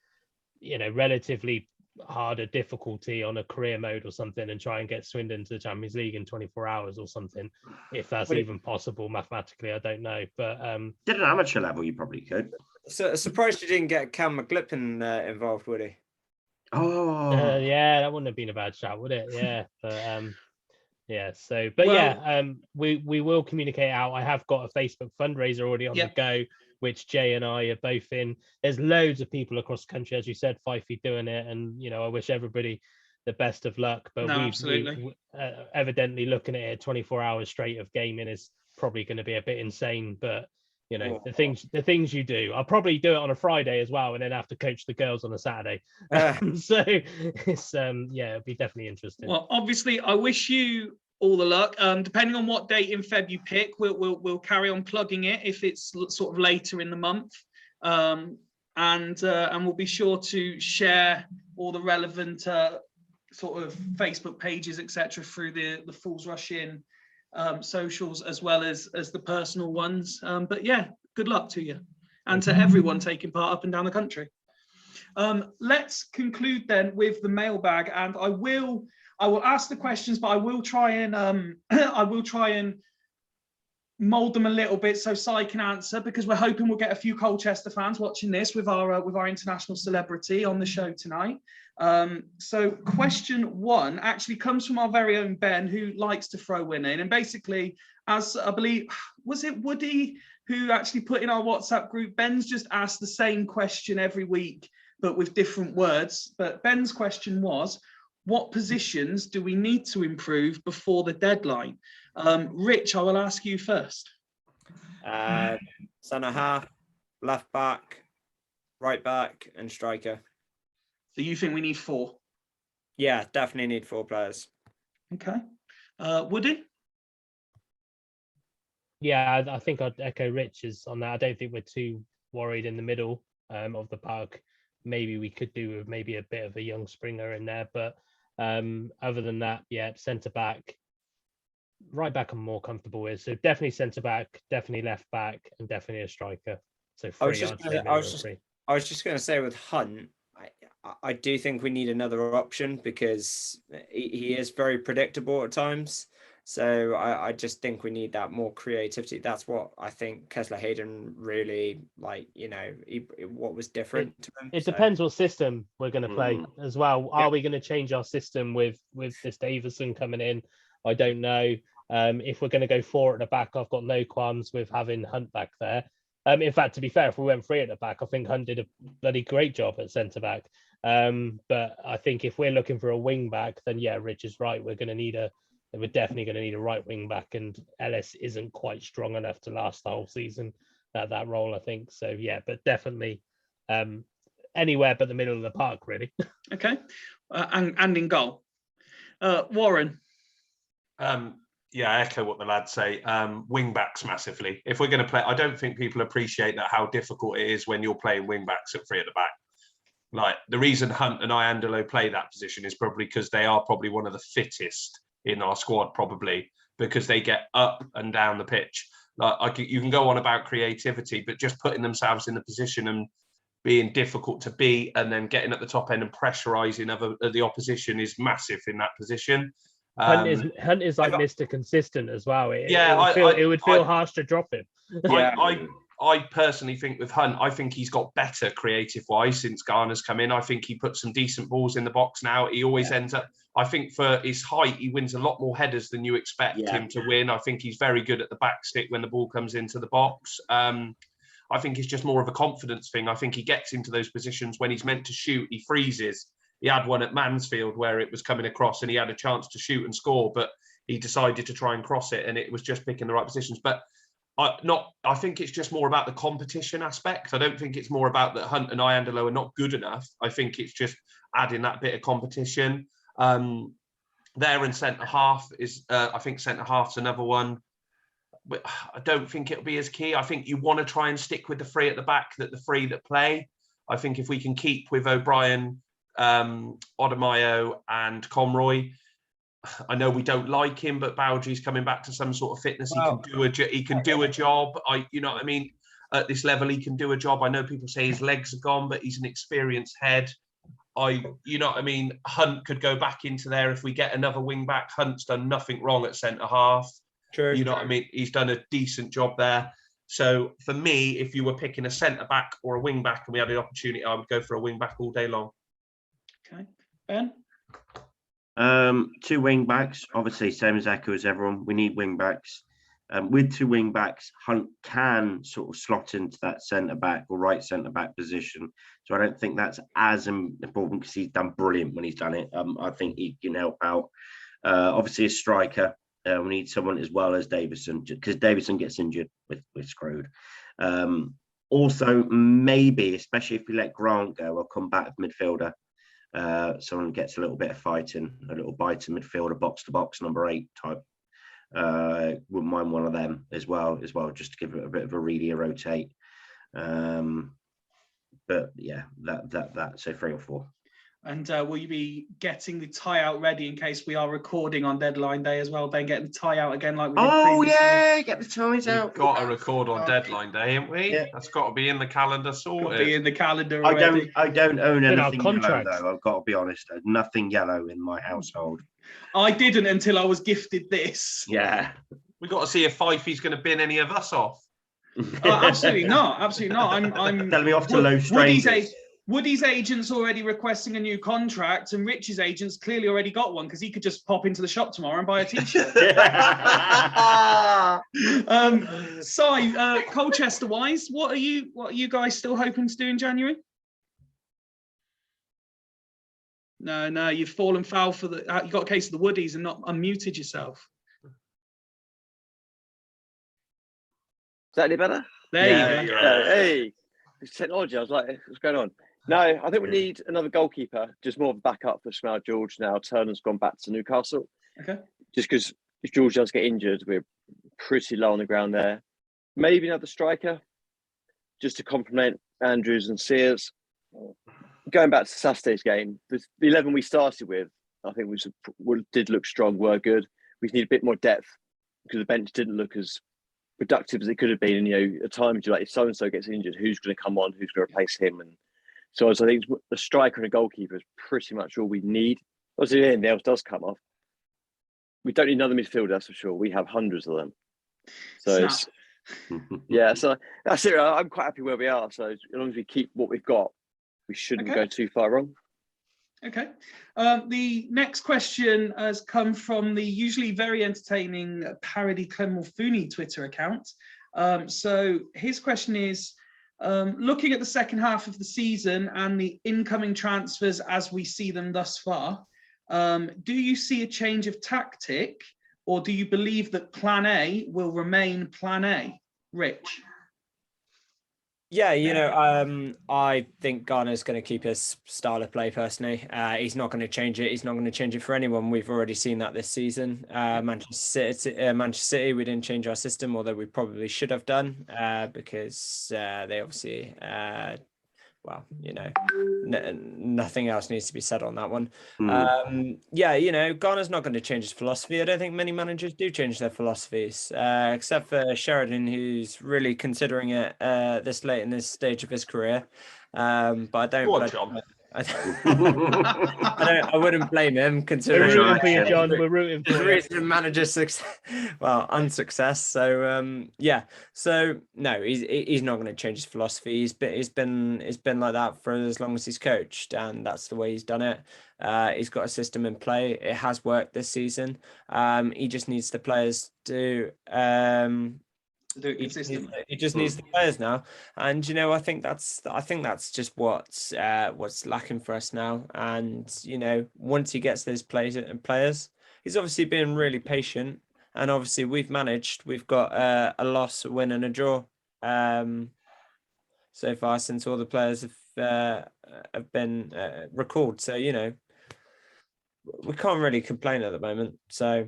relatively harder difficulty on a career mode or something and try and get Swindon to the Champions League in 24 hours or something, if that's even possible mathematically. I don't know, but Did an amateur level, you probably could. So surprised you didn't get Cam McGlippin involved, would he? Oh, yeah, that wouldn't have been a bad shot, would it? Yeah, but yeah. So, but Well- yeah, we will communicate out. I have got a Facebook fundraiser already on Yeah. the go, which Jay and I are both in. There's loads of people across the country, as you said, Fifa doing it, and I wish everybody the best of luck. But No, we absolutely. evidently looking at it 24 hours straight of gaming is probably going to be a bit insane. But the things you do, I'll probably do it on a Friday as well, and then have to coach the girls on a Saturday. So it's it'll be definitely interesting. Well, obviously, I wish you all the luck. Depending on what date in Feb you pick, we'll carry on plugging it if it's sort of later in the month, and we'll be sure to share all the relevant sort of Facebook pages, etc., through the Fools Rush In socials as well as the personal ones. But yeah, good luck to you and to everyone taking part up and down the country. Let's conclude then with the mailbag, and I will ask the questions, but I will try and mold them a little bit so Si can answer, because we're hoping we'll get a few Colchester fans watching this with our international celebrity on the show tonight. So question one actually comes from our very own Ben, who likes to throw in, and basically, as I believe, was it Woody who actually put in our WhatsApp group, Ben's just asked the same question every week, but with different words. But Ben's question was, what positions do we need to improve before the deadline? Rich, I will ask you first. Centre half, left back, right back, and striker. So you think we need 4? Yeah, definitely need 4 players. Okay. Woody? Yeah, I think I'd echo Rich's on that. I don't think we're too worried in the middle of the park. Maybe we could do with maybe a bit of a young Springer in there, but other than that, yeah, centre back, right back I'm more comfortable with. So definitely centre back, definitely left back, and definitely a striker. So 3. I was just going to say with Hunt, I do think we need another option because he is very predictable at times. So I just think we need that more creativity. That's what I think Kessler Hayden really what was different to him. It depends what system we're going to play as well. Are we going to change our system with this Davison coming in? I don't know. If we're going to go 4 at the back, I've got no qualms with having Hunt back there. In fact, to be fair, if we went 3 at the back, I think Hunt did a bloody great job at centre back. But I think if we're looking for a wing back, then yeah, Rich is right. We're definitely going to need a right wing back, and Ellis isn't quite strong enough to last the whole season at that role, I think. So yeah, but definitely anywhere but the middle of the park, really. Okay. And in goal. Warren? Yeah, I echo what the lads say. Wing backs massively. If we're going to play, I don't think people appreciate that how difficult it is when you're playing wing backs at 3 at the back. Like, the reason Hunt and Iandolo play that position is probably because they are probably one of the fittest in our squad, probably because they get up and down the pitch. Like, you can go on about creativity, but just putting themselves in the position and being difficult to beat, and then getting at the top end and pressurising the opposition is massive in that position. Hunt is like Mr. Consistent as well. It would feel harsh to drop him. I personally think with Hunt, I think he's got better creative-wise since Garner's come in. I think he puts some decent balls in the box now. He always ends up, I think for his height, he wins a lot more headers than you expect him to win. I think he's very good at the back stick when the ball comes into the box. I think it's just more of a confidence thing. I think he gets into those positions when he's meant to shoot, he freezes. He had one at Mansfield where it was coming across and he had a chance to shoot and score, but he decided to try and cross it, and it was just picking the right positions. But I think it's just more about the competition aspect. I don't think it's more about that Hunt and Iandolo are not good enough. I think it's just adding that bit of competition. There in centre half is, I think centre half's another one. But I don't think it'll be as key. I think you want to try and stick with the 3 at the back, the 3 that play. I think if we can keep with O'Brien, Odemayo and Conroy, I know we don't like him, but Bowdry's coming back to some sort of fitness. He can do a job. You know what I mean? At this level, he can do a job. I know people say his legs are gone, but he's an experienced head. you know what I mean? Hunt could go back into there if we get another wing back. Hunt's done nothing wrong at centre half. True. You know what I mean? He's done a decent job there. So for me, if you were picking a centre back or a wing back and we had the opportunity, I would go for a wing back all day long. Okay, Ben. 2 wing backs, obviously same as Echo as everyone. We need wing backs. With 2 wing backs, Hunt can sort of slot into that centre back or right centre back position. So I don't think that's as important because he's done brilliant when he's done it. I think he can help out. Obviously, a striker. We need someone as well as Davison, because Davison gets injured, we're screwed. Also, maybe, especially if we let Grant go, I'll come back with midfielder. Someone gets a little bit of fighting, a little bite in midfielder, box to box, number 8 type. Wouldn't mind one of them as well, just to give it a bit of a readier rotate. But yeah, that so 3 or 4. And will you be getting the tie out ready in case we are recording on deadline day as well, Ben? Getting the tie out again like we did previously. Yeah, get the ties out. We've got to record on deadline day, haven't we? Yeah. That's got to be in the calendar Got sorted. to be in the calendar already. I don't own In our anything yellow contract. though. I've got to be honest. There's nothing yellow in my household. I didn't until I was gifted this. Yeah. We've got to see if Fifey's going to bin any of us off. Absolutely not. Absolutely not. I'm telling me off to low strangers. Woody's agent's already requesting a new contract, and Rich's agent's clearly already got one because he could just pop into the shop tomorrow and buy a t-shirt. Colchester wise, what are you guys still hoping to do in January? No, you've fallen foul for the. You got a case of the Woodies and not unmuted yourself. Is that any better? There you go. Hey, it's technology. I was like, what's going on? No, I think we need another goalkeeper, just more of a backup for Smile George now. Turner's gone back to Newcastle. Okay. Just because if George does get injured, we're pretty low on the ground there. Maybe another striker, just to complement Andrews and Sears. Going back to Saturday's game, the 11 we started with, I think we did look strong, were good. We need a bit more depth because the bench didn't look as productive as it could have been. And, at times you're like, if so-and-so gets injured, who's going to come on? Who's going to replace him? And so I think a striker and a goalkeeper is pretty much all we need. Obviously, if anything else does come off, we don't need another midfielder, that's for sure. We have hundreds of them. So, so that's it. I'm quite happy where we are. So as long as we keep what we've got, we shouldn't go too far wrong. Okay. The next question has come from the usually very entertaining parody Clement Fooney Twitter account. So his question is, looking at the second half of the season and the incoming transfers as we see them thus far, do you see a change of tactic, or do you believe that Plan A will remain Plan A? Rich? Yeah, I think Garner's going to keep his style of play personally. He's not going to change it. He's not going to change it for anyone. We've already seen that this season. Manchester City, we didn't change our system, although we probably should have done because they obviously, nothing else needs to be said on that one. Garner's not going to change his philosophy. I don't think many managers do change their philosophies, except for Sheridan, who's really considering it this late in this stage of his career. But I don't. I wouldn't blame him considering we're rooting for you, John. We're rooting for you. Recent manager success, unsuccess. So So no, he's not going to change his philosophy. He's been like that for as long as he's coached, and that's the way he's done it. He's got a system in play. It has worked this season. He just needs the players to. Do it consistently. It just needs the players now, and I think that's just what's lacking for us now. And once he gets those players, he's obviously been really patient, and obviously we've got a loss, a win, and a draw so far since all the players have been recalled. So we can't really complain at the moment. So.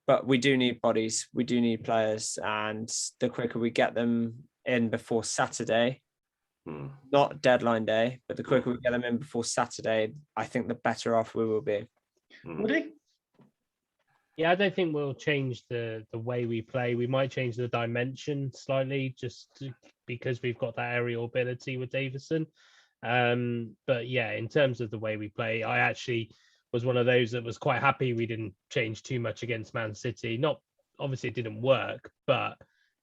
But we do need bodies, we do need players, and the quicker we get them in before Saturday, not deadline day, but the quicker we get them in before Saturday, I think the better off we will be. Woody? Yeah, I don't think we'll change the way we play. We might change the dimension slightly because we've got that aerial ability with Davison. But yeah, in terms of the way we play, I actually was one of those that was quite happy we didn't change too much against Man City. Not obviously it didn't work, but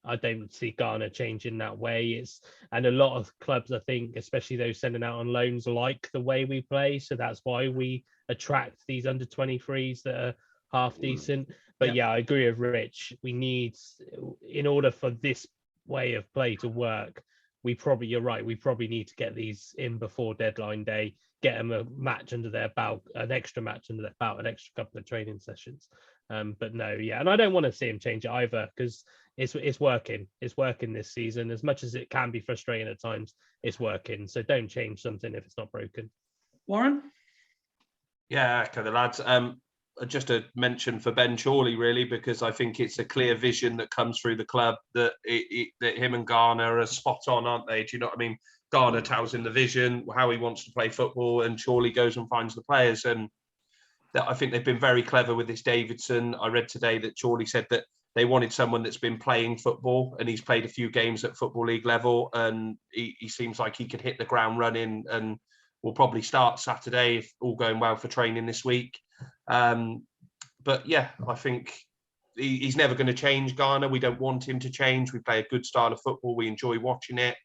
I don't see Ghana changing that way. And a lot of clubs, I think, especially those sending out on loans, like the way we play. So that's why we attract these under 23s that are half decent. But yeah, I agree with Rich. We need, in order for this way of play to work, you're right, we probably need to get these in before deadline day, get them a match under their belt, an extra match under their belt, an extra couple of training sessions. But no, yeah, and I don't want to see him change it either, because it's working. It's working this season. As much as it can be frustrating at times, it's working. So don't change something if it's not broken. Warren? Yeah, echo the lads. Just a mention for Ben Chorley, really, because I think it's a clear vision that comes through the club that that him and Ghana are spot on, aren't they? Do you know what I mean? Ghana tells him the vision, how he wants to play football, and Chorley goes and finds the players. And that I think they've been very clever with this Davidson. I read today that Chorley said that they wanted someone that's been playing football, and he's played a few games at Football League level, and he seems like he could hit the ground running, and will probably start Saturday if all going well for training this week. But yeah, I think he's never going to change Ghana. We don't want him to change. We play a good style of football. We enjoy watching it.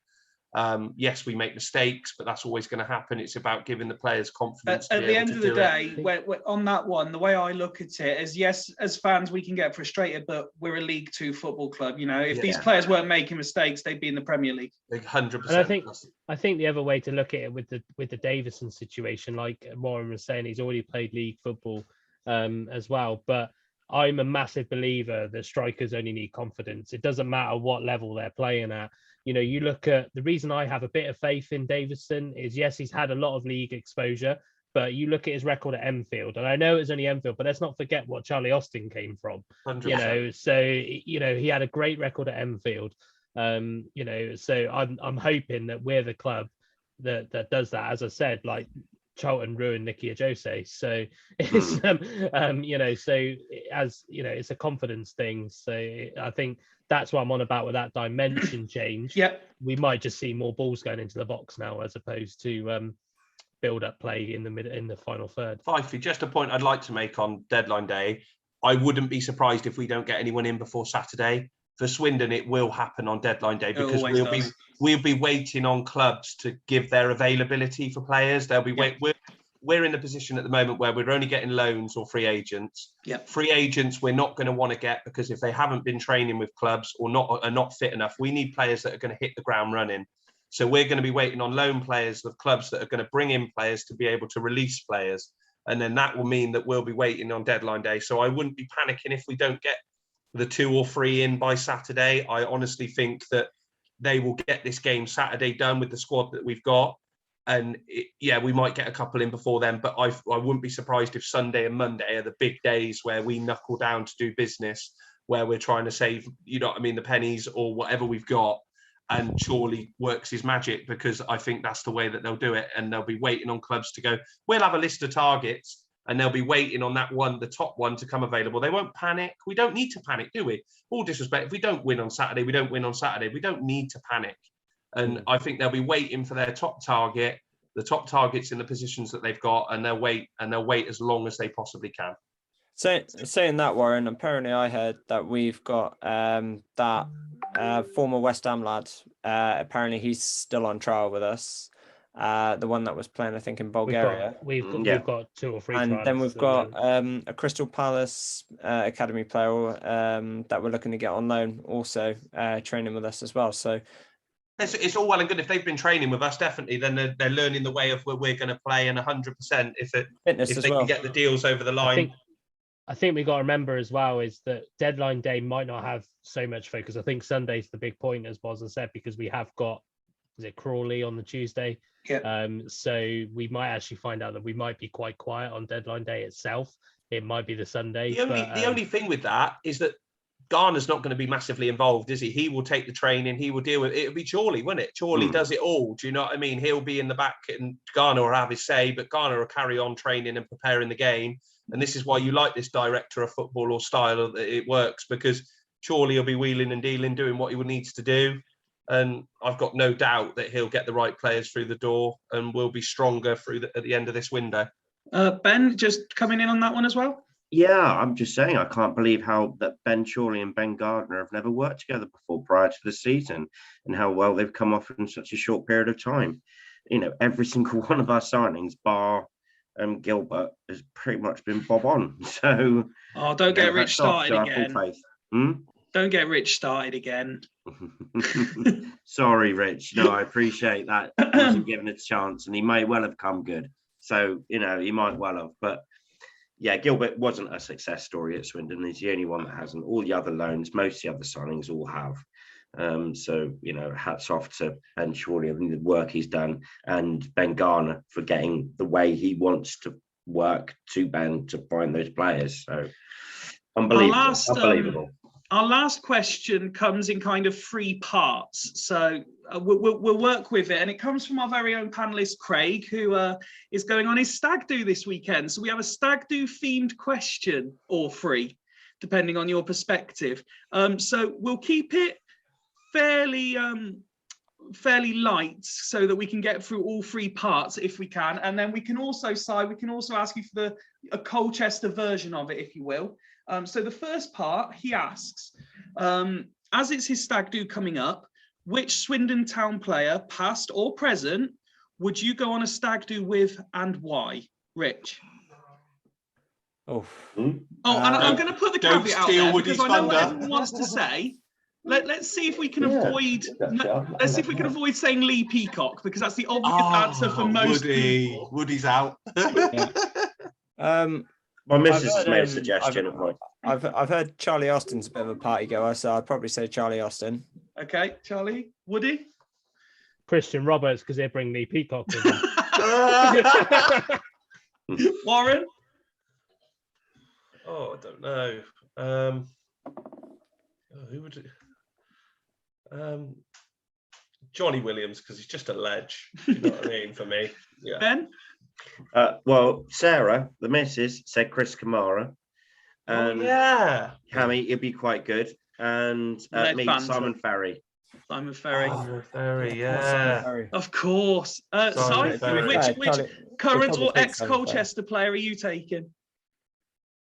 Yes, we make mistakes, but that's always going to happen. It's about giving the players confidence. At the end of the day, on that one, the way I look at it is, yes, as fans, we can get frustrated, but we're a League Two football club. You know, if these players weren't making mistakes, they'd be in the Premier League. 100%. And I think the other way to look at it with the Davison situation, like Warren was saying, he's already played league football as well. But I'm a massive believer that strikers only need confidence. It doesn't matter what level they're playing at. You know, you look at the reason I have a bit of faith in Davison is, yes, he's had a lot of league exposure, but you look at his record at Enfield, and I know it's only Enfield, but let's not forget what Charlie Austin came from. 100%. You know, so he had a great record at Enfield. You know, so I'm hoping that we're the club that does that. As I said, like Charlton ruined Nicky Ajose, so it's you know, so as you know, it's a confidence thing. So I think that's what I'm on about with that dimension change. We might just see more balls going into the box now, as opposed to build up play in the final third. Fifey, just a point I'd like to make on deadline day. I wouldn't be surprised if we don't get anyone in before Saturday. For Swindon, it will happen on deadline day, because we'll be waiting on clubs to give their availability for players. They'll be we're in the position at the moment where we're only getting loans or free agents. Free agents we're not going to want to get, because if they haven't been training with clubs or are not fit enough, we need players that are going to hit the ground running. So we're going to be waiting on loan players of clubs that are going to bring in players to be able to release players. And then that will mean that we'll be waiting on deadline day. So I wouldn't be panicking if we don't get the 2 or 3 in by Saturday. I honestly think that they will get this game Saturday done with the squad that we've got. And we might get a couple in before then, but I wouldn't be surprised if Sunday and Monday are the big days where we knuckle down to do business, where we're trying to save, you know what I mean, the pennies or whatever we've got. And Chorley works his magic, because I think that's the way that they'll do it. And they'll be waiting on clubs to go, we'll have a list of targets, and they'll be waiting on that one, the top one, to come available. They won't panic. We don't need to panic, do we? All disrespect, if we don't win on Saturday, we don't win on Saturday. We don't need to panic. And I think they'll be waiting for their top target, the top targets in the positions that they've got, and they'll wait as long as they possibly can. So saying that, Warren, apparently I heard that we've got that former West Ham lad. Apparently he's still on trial with us. The one that was playing, I think, in Bulgaria. We've got 2 or 3 and trials. then we've got a Crystal Palace academy player that we're looking to get on loan, also training with us as well. So it's all well and good if they've been training with us. Definitely, then they're learning the way of where we're going to play, and 100% if they can get the deals over the line. I think we got to remember as well is that deadline day might not have so much focus. I think Sunday's the big point, as Boz has said, because we have got, is it Crawley on the Tuesday? So we might actually find out that we might be quite quiet on deadline day itself. It might be the Sunday. The only thing with that is that Garner's not going to be massively involved, is he? He will take the training. He will deal with it. It'll be Chorley, won't it? Chorley does it all. Do you know what I mean? He'll be in the back, and Garner will have his say, but Garner will carry on training and preparing the game. And this is why you like this director of football or style that it works, because Chorley will be wheeling and dealing, doing what he needs to do. And I've got no doubt that he'll get the right players through the door and will be stronger at the end of this window. Ben, just coming in on that one as well. Yeah, I'm just saying, I can't believe how that Ben Chorley and Ben Gardner have never worked together before prior to the season, and how well they've come off in such a short period of time. You know, every single one of our signings, bar Gilbert, has pretty much been bob on. So, don't get Rich started again. Don't get Rich started again. Sorry, Rich. No, I appreciate that. He wasn't given a chance, and he may well have come good. So, you know, he might well have. But yeah, Gilbert wasn't a success story at Swindon. He's the only one that hasn't. All the other loans, most of the other signings all have. So, you know, hats off to Ben Chorley and the work he's done, and Ben Garner for getting the way he wants to work to Ben to find those players. So unbelievable. Unbelievable. Our last question comes in kind of 3 parts. So we'll work with it. And it comes from our very own panelist, Craig, who is going on his stag do this weekend. So we have a stag do themed question, or 3, depending on your perspective. So we'll keep it fairly light so that we can get through all 3 parts if we can. And then we can also ask you for a Colchester version of it, if you will. So the first part, he asks, as it's his stag do coming up, which Swindon Town player, past or present, would you go on a stag do with, and why? Rich? And I'm going to put the caveat out there because I know what everyone wants to say. Let's see if we can avoid. Let's see if we can avoid saying Lee Peacock, because that's the obvious answer for most people. Woody's out. My missus has made a suggestion. I've heard Charlie Austin's a bit of a party goer, so I'd probably say Charlie Austin. Okay, Charlie. Woody? Christian Roberts, because they bring Lee Peacock with them. Warren? Oh, I don't know. Who would it? Johnny Williams, because he's just a ledge. You know what I mean? For me, yeah. Ben? Well, Sarah, the missus, said Chris Kamara. And Cammy, it'd be quite good. And meet Simon Ferry. Simon Ferry. Oh, Ferry, yeah. Of course. Simon, which current or ex-Colchester player are you taking?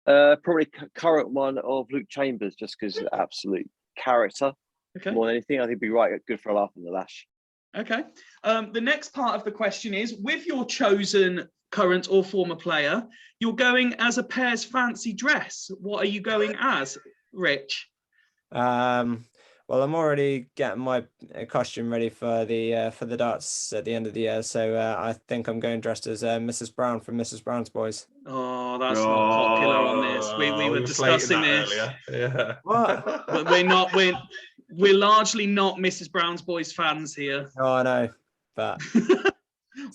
Probably current one of Luke Chambers, just because absolute character. Okay. More than anything, I think it'd be right good for a laugh on the lash. Okay. The next part of the question is, with your chosen current or former player, you're going as a pair's fancy dress. What are you going as, Rich? Well, I'm already getting my costume ready for the darts at the end of the year, so I think I'm going dressed as Mrs. Brown from Mrs. Brown's Boys. Oh, that's not popular on this. We were discussing this earlier. Yeah. What? We're largely not Mrs. Brown's Boys fans here. Oh, I know, but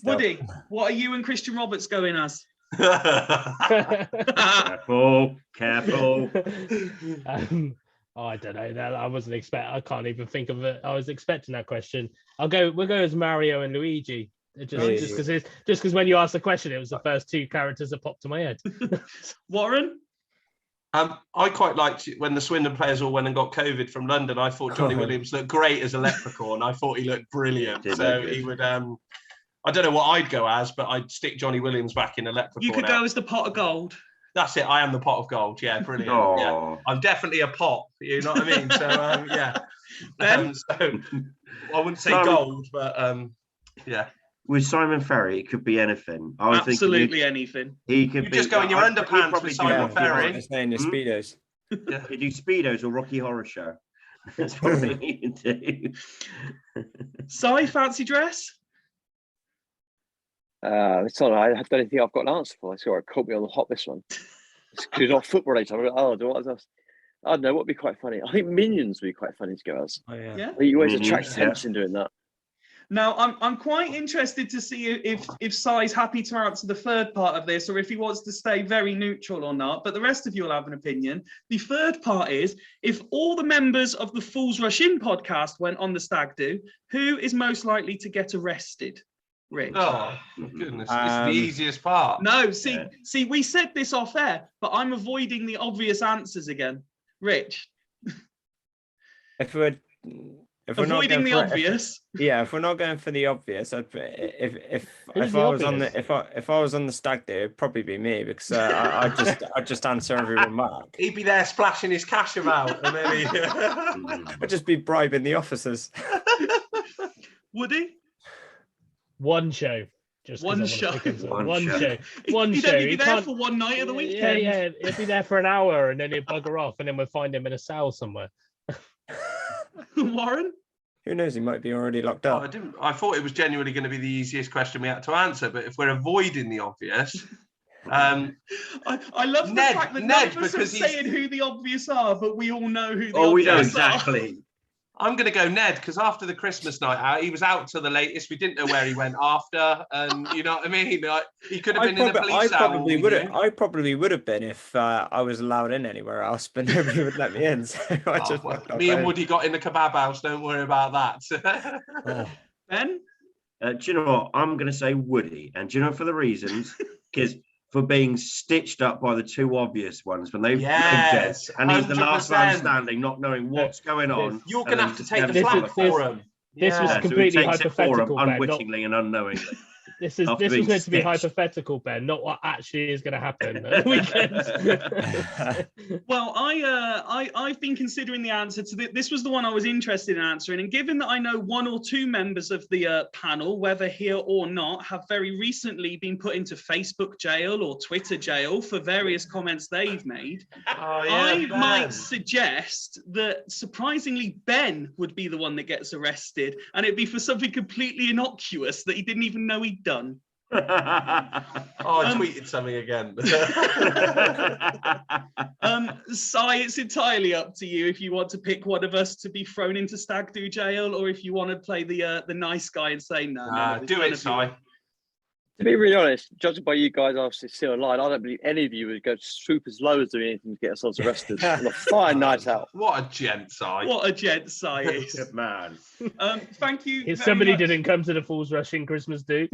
Woody, what are you and Christian Roberts going as? Careful. I don't know. That I wasn't expecting. I can't even think of it. I was expecting that question. We'll go as Mario and Luigi. Just because when you asked the question, it was the first 2 characters that popped to my head. Warren? I quite liked it when the Swindon players all went and got COVID from London. I thought Johnny Williams looked great as a leprechaun. I thought he looked brilliant. So he would. I don't know what I'd go as, but I'd stick Johnny Williams back in a leprechaun. You could go as the pot of gold. That's it. I am the pot of gold. Yeah, brilliant. Yeah. I'm definitely a pot. You know what I mean? So yeah. So I wouldn't say gold, but yeah. With Simon Ferry, it could be anything. Absolutely anything. He could you just go in your underpants with Simon Ferry. In your speedos. Yeah. You do speedos or Rocky Horror Show. That's probably what you do. Si, fancy dress? It's not. I don't think I've got an answer for. I saw it caught me on the hop. This one. It's not football related. I don't know. What would be quite funny? I think Minions would be quite funny to go as. Oh, yeah. I think you always attract attention doing that. Now, I'm quite interested to see if Si's happy to answer the third part of this, or if he wants to stay very neutral or not. But the rest of you will have an opinion. The third part is, if all the members of the Fools Rush In podcast went on the stag do, who is most likely to get arrested? Rich. Oh my goodness, it's the easiest part. No, see, we said this off air, but I'm avoiding the obvious answers again. Rich. If if we're not Avoiding going the for it, obvious. if we're not going for the obvious, if Who's I the was on obvious? the if I was on the stag do, it'd probably be me because I'd just answer every remark. He'd be there splashing his cash about, and then he. I'd just be bribing the officers. Woody? One show. Just 'cause One I wanna show. pick him. One One show. show. One He'd show. only be He there can't. for one night of the Yeah, weekend. yeah. He'll be there for an hour and then he'll bugger off, and then we'll find him in a cell somewhere. Warren? Who knows? He might be already locked Oh, up. I thought it was genuinely going to be the easiest question we had to answer, but if we're avoiding the obvious, I love the Ned- fact that Ned, none of us are because he's- saying who the obvious are, but we all know who the Oh, we obvious know are. exactly. I'm going to go Ned, because after the Christmas night out, he was out till the latest. We didn't know where he went after, and you know what I mean. Like, he could have been in a police cell. all we knew. I probably would have been if I was allowed in anywhere else, but nobody would let me in. So I Oh, just well, fucked off me and home. Woody got in the kebab house. Don't worry about that. Oh, Ben? Do you know what? I'm going to say Woody. And do you know for the reasons? Because for being stitched up by the two obvious ones when they Yes, and he's the last man 100%. standing, not knowing what's going on. You're and going to then have to just take the never This flak is- follow. for him. This was Yeah, so he completely takes it for hypothetical, him Ben. unwittingly and unknowingly. This is After this being was meant to be stitched. hypothetical, Ben, not what actually is going to happen at the weekend. Well, I've been considering the answer to this was the one I was interested in answering, and given that I know one or two members of the panel, whether here or not, have very recently been put into Facebook jail or Twitter jail for various comments they've made, Oh, yeah, I Ben. might suggest that surprisingly Ben would be the one that gets arrested, and it'd be for something completely innocuous that he didn't even know he'd done. Oh, I tweeted something again. Si, it's entirely up to you if you want to pick one of us to be thrown into stag do jail, or if you want to play the nice guy and say no. Do it, Si. To be really honest, judging by you guys obviously still alive, I don't believe any of you would go swoop as low as doing anything to get ourselves arrested on a fine night out. What a gent, Si. What a gent Si is. Good man. Thank you. If very somebody much. didn't come to the Fools Rushing Christmas do.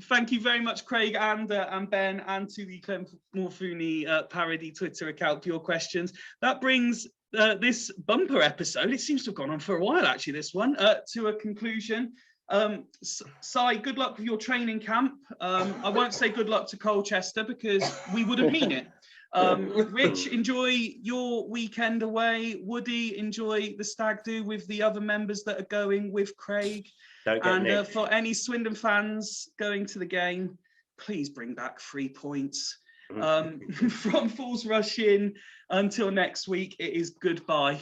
Thank you very much, Craig and Ben, and to the Clem Morfuni parody Twitter account for your questions. That brings this bumper episode, it seems to have gone on for a while actually, this one, to a conclusion. Si, good luck with your training camp. I won't say good luck to Colchester because we wouldn't mean it. Rich, enjoy your weekend away. Woody, enjoy the stag do with the other members that are going with Craig. Don't get And nicked. for any Swindon fans going to the game, please bring back 3 points. From Fools Rush In, until next week, it is goodbye.